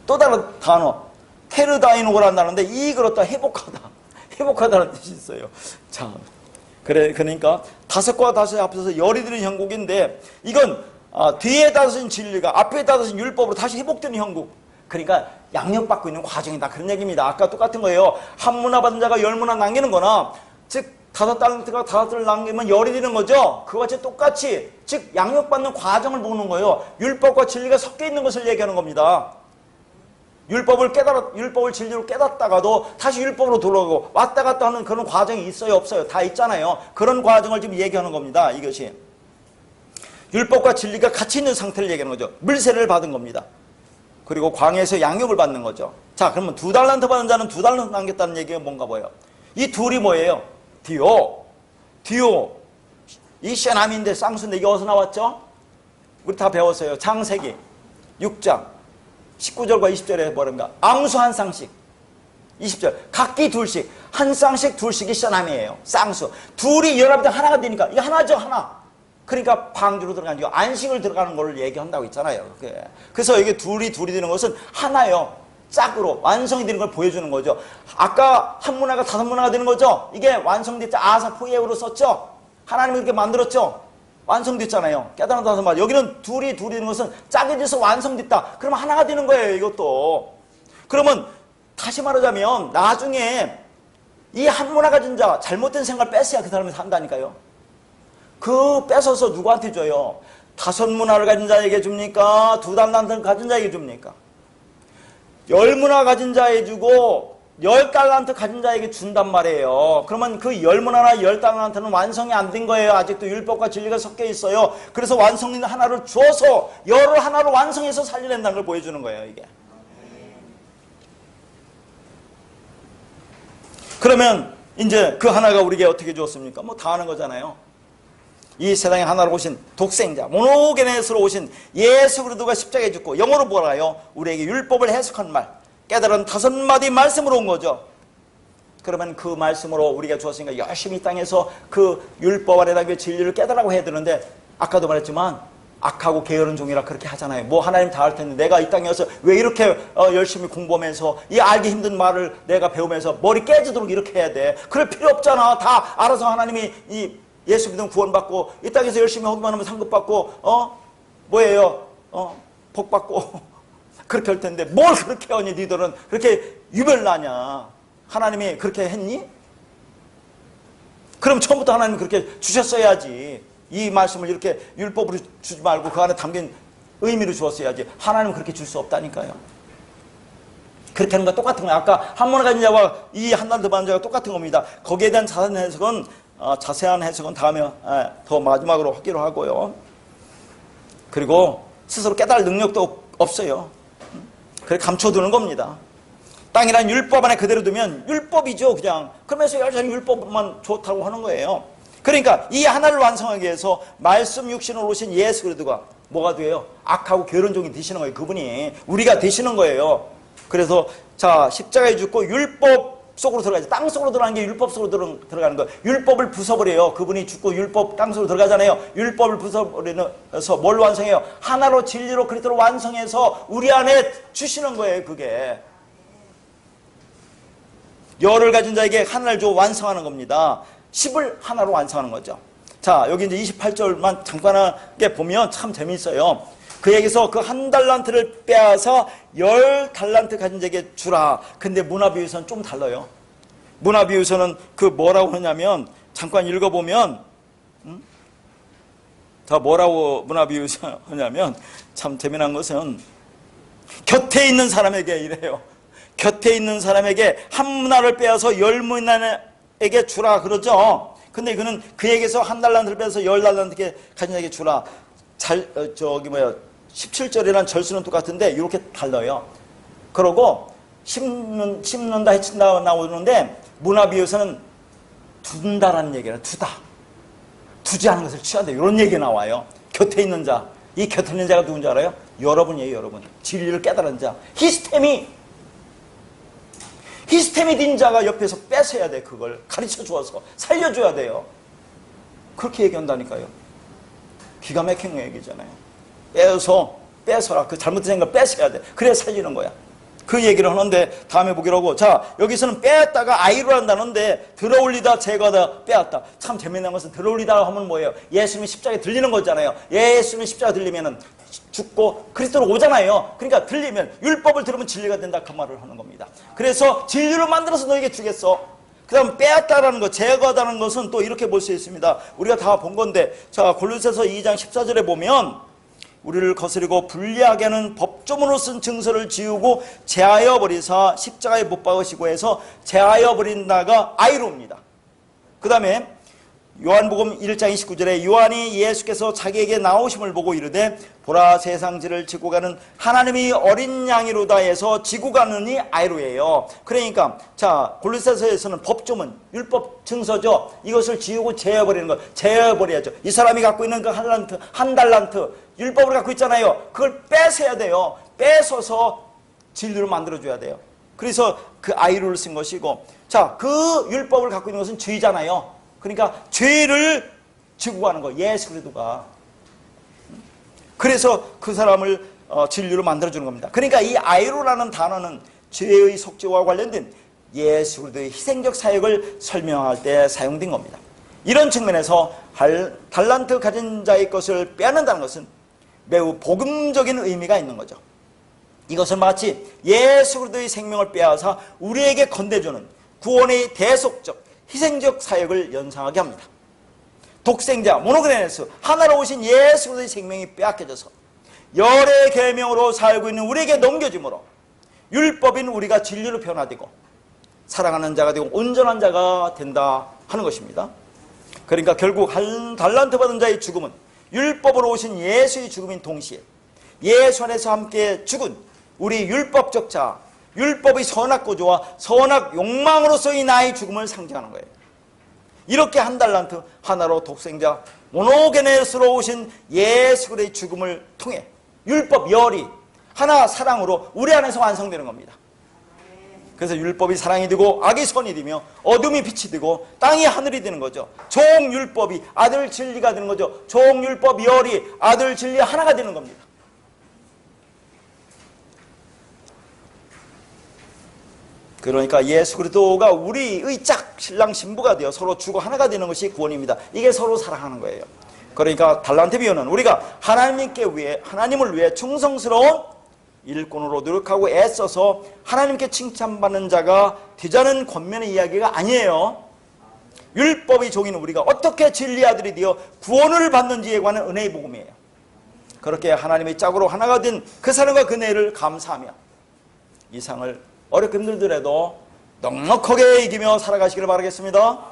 또 다른 단어 테르다이노라는 단어인데 이 그렇다 회복하다는 뜻이 있어요. 자, 그러니까 5과 5에 합쳐서 열이 드는 형국인데 이건 뒤에 5은 진리가 앞에 5은 율법으로 다시 회복되는 형국. 그러니까 양육받고 있는 과정이다 그런 얘기입니다. 아까 똑같은 거예요. 한 문화 받은 자가 10문화 남기는 거나 즉 5달란트가 5를 남기면 열이 되는 거죠. 그와 같이 똑같이 즉 양육받는 과정을 보는 거예요. 율법과 진리가 섞여 있는 것을 얘기하는 겁니다. 율법을 진리로 깨닫다가도 다시 율법으로 돌아가고 왔다 갔다 하는 그런 과정이 있어요 없어요? 다 있잖아요. 그런 과정을 지금 얘기하는 겁니다. 이것이 율법과 진리가 같이 있는 상태를 얘기하는 거죠. 물세례를 받은 겁니다. 그리고 광야에서 양육을 받는 거죠. 자, 그러면 2달란트 받은 자는 2달란트 남겼다는 얘기가 뭔가 보여요. 이 둘이 뭐예요? 디오. 이 샤남인데 쌍수인데 이게 어디서 나왔죠? 우리 다 배웠어요. 창세기 6장 19절과 20절에 뭐랍니까? 앙수 한 쌍씩. 20절 각기 둘씩, 한 쌍씩 둘씩이 샤남이에요. 쌍수. 둘이 연합이 하나가 되니까 이게 하나죠, 하나. 그러니까 방주로 들어가는 거, 안식을 들어가는 걸 얘기한다고 했잖아요. 그래서 이게 둘이 되는 것은 하나요. 짝으로 완성이 되는 걸 보여주는 거죠. 아까 한 문화가 5문화가 되는 거죠. 이게 완성됐죠. 아사포예우로 썼죠. 하나님이 그렇게 만들었죠. 완성됐잖아요. 깨달은 5마디. 여기는 둘이 되는 것은 짝이 돼서 완성됐다. 그러면 하나가 되는 거예요. 이것도. 그러면 다시 말하자면 나중에 이 한 문화 가진 자 잘못된 생각을 뺐어야 그 사람이 산다니까요. 그 뺏어서 누구한테 줘요? 5문화를 가진 자에게 줍니까? 2달란트를 가진 자에게 줍니까? 10문화 가진 자에게 주고 10달란트 가진 자에게 준단 말이에요. 그러면 그 10문화나 10달란트는 완성이 안 된 거예요. 아직도 율법과 진리가 섞여 있어요. 그래서 완성인 하나를 주어서 열을 하나로 완성해서 살려낸다는 걸 보여주는 거예요. 이게. 그러면 이제 그 하나가 우리에게 어떻게 주었습니까? 뭐 다 아는 거잖아요. 이 세상에 하나로 오신 독생자 모노게네스로 오신 예수 그리스도가 십자가에 죽고, 영어로 뭐라요? 우리에게 율법을 해석한 말, 깨달은 5마디 말씀으로 온 거죠. 그러면 그 말씀으로 우리가 주었으니까 열심히 이 땅에서 그 율법 안에다 진리를 깨달으라고 해야 되는데, 아까도 말했지만 악하고 게으른 종이라 그렇게 하잖아요. 뭐 하나님 다 할 텐데 내가 이 땅에 와서 왜 이렇게 열심히 공부하면서 이 알기 힘든 말을 내가 배우면서 머리 깨지도록 이렇게 해야 돼? 그럴 필요 없잖아. 다 알아서 하나님이 이 예수 믿으면 구원받고 이 땅에서 열심히 하기만 하면 상급받고 뭐예요? 복받고 그렇게 할 텐데 뭘 그렇게 하니? 니들은 그렇게 유별나냐? 하나님이 그렇게 했니? 그럼 처음부터 하나님 그렇게 주셨어야지. 이 말씀을 이렇게 율법으로 주지 말고 그 안에 담긴 의미로 주었어야지. 하나님은 그렇게 줄 수 없다니까요. 그렇게 하는 거 똑같은 거예요. 아까 한 문화 가진 자와 이 한 달란트 받은 자가 똑같은 겁니다. 거기에 대한 자세한 해석은 다음에 더 마지막으로 하기로 하고요. 그리고 스스로 깨달을 능력도 없어요. 그래 감춰두는 겁니다. 땅이란 율법 안에 그대로 두면 율법이죠, 그냥. 그러면서 여전히 율법만 좋다고 하는 거예요. 그러니까 이 하나를 완성하기 위해서 말씀 육신으로 오신 예수 그리스도가 뭐가 돼요? 악하고 게으른 종이 되시는 거예요. 그분이 우리가 되시는 거예요. 그래서 자, 십자가에 죽고 율법 속으로 들어가죠. 땅 속으로 들어가는 게 율법 속으로 들어가는 거예요. 율법을 부숴버려요. 그분이 죽고 율법 땅 속으로 들어가잖아요. 율법을 부숴버려서 뭘 완성해요? 하나로 진리로 그리스도로 완성해서 우리 안에 주시는 거예요. 그게 열을 가진 자에게 하나를 줘 완성하는 겁니다. 10을 하나로 완성하는 거죠. 자, 여기 이제 28절만 잠깐하게 보면 참 재미있어요. 그에게서 그 1달란트를 빼앗아 10달란트 가진 자에게 주라. 근데 문화비유서는 좀 달라요. 문화비유서는 그 뭐라고 하냐면, 잠깐 읽어보면, 자, 뭐라고 문화비유서 하냐면, 참 재미난 것은, 곁에 있는 사람에게 이래요. 곁에 있는 사람에게 한 문화를 빼앗아 10문화에게 주라 그러죠. 근데 그는 그에게서 1달란트를 빼앗아 10달란트에게 가진 자에게 주라. 17절이란 절수는 똑같은데 이렇게 달라요. 그러고 심는다 해친다 나오는데 문화비유서는 둔다라는 얘기예요. 두지 않은 것을 취한다 이런 얘기 나와요. 곁에 있는 자, 이 곁에 있는 자가 누군지 알아요? 여러분이에요. 여러분. 진리를 깨달은 자. 히스템이 된 자가 옆에서 뺏어야 돼. 그걸 가르쳐 주어서 살려줘야 돼요. 그렇게 얘기한다니까요. 기가 막힌 얘기잖아요. 뺏어라. 그 잘못된 생각을 뺏어야 돼. 그래야 살리는 거야. 그 얘기를 하는데 다음에 보기로 하고, 자, 여기서는 빼앗다가 아이로 한다는데 들어올리다 제거하다 빼앗다. 참 재미난 것은 들어올리다 하면 뭐예요? 예수님이 십자가에 들리는 거잖아요. 예수님이 십자가 들리면은 죽고 그리스도로 오잖아요. 그러니까 들리면 율법을 들으면 진리가 된다 그 말을 하는 겁니다. 그래서 진리를 만들어서 너에게 주겠어. 그 다음 빼앗다라는 것, 제거하다는 것은 또 이렇게 볼 수 있습니다. 우리가 다 본 건데, 자, 골로새서 2장 14절에 보면 우리를 거스리고 불리하게 하는 법조문으로 쓴 증서를 지우고 제하여 버리사 십자가에 못 박으시고 해서 제하여 버린다가 아이로입니다. 그 다음에 요한복음 1장 29절에 요한이 예수께서 자기에게 나오심을 보고 이르되 보라 세상지를 지고 가는 하나님이 어린 양이로다 해서 지고 가는 이 아이로예요. 그러니까 자 골로새서에서는 법조문 율법 증서죠. 이것을 지우고 제어버리는 거, 제어버려야죠. 이 사람이 갖고 있는 그 한 달란트 율법을 갖고 있잖아요. 그걸 뺏어야 돼요. 뺏어서 진리로 만들어줘야 돼요. 그래서 그 아이로를 쓴 것이고, 자 그 율법을 갖고 있는 것은 죄잖아요. 그러니까 죄를 지고 가는 거, 예수 그리스도가. 그래서 그 사람을 진리로 만들어주는 겁니다. 그러니까 이 아이로라는 단어는 죄의 속죄와 관련된 예수 그리스도의 희생적 사역을 설명할 때 사용된 겁니다. 이런 측면에서 달란트 가진 자의 것을 빼앗는다는 것은 매우 복음적인 의미가 있는 거죠. 이것은 마치 예수 그리스도의 생명을 빼앗아 우리에게 건네주는 구원의 대속적 희생적 사역을 연상하게 합니다. 독생자 모노게네스 하나로 오신 예수 그리스도의 생명이 빼앗겨져서 열의 계명으로 살고 있는 우리에게 넘겨짐으로 율법인 우리가 진리로 변화되고 사랑하는 자가 되고 온전한 자가 된다 하는 것입니다. 그러니까 결국 한 달란트 받은 자의 죽음은 율법으로 오신 예수의 죽음인 동시에 예수 안에서 함께 죽은 우리 율법적 자, 율법의 선악 구조와 선악 욕망으로서의 나의 죽음을 상징하는 거예요. 이렇게 한 달란트 하나로 독생자 모노게네스로 오신 예수 그리스도의 죽음을 통해 율법 열이 하나 사랑으로 우리 안에서 완성되는 겁니다. 그래서 율법이 사랑이 되고 악이 선이 되며 어둠이 빛이 되고 땅이 하늘이 되는 거죠. 종율법이 아들 진리가 되는 거죠. 종율법 열이 아들 진리 하나가 되는 겁니다. 그러니까 예수 그리스도가 우리의 짝 신랑 신부가 되어 서로 주고 하나가 되는 것이 구원입니다. 이게 서로 사랑하는 거예요. 그러니까 달란트 비유는 우리가 하나님을 위해 충성스러운 일꾼으로 노력하고 애써서 하나님께 칭찬받는 자가 되자는 권면의 이야기가 아니에요. 율법의 종인 우리가 어떻게 진리의 아들이 되어 구원을 받는지에 관한 은혜의 복음이에요. 그렇게 하나님의 짝으로 하나가 된 그 사랑과 그 은혜를 감사하며 이 상을 어렵게 힘들더라도 넉넉하게 이기며 살아가시기를 바라겠습니다.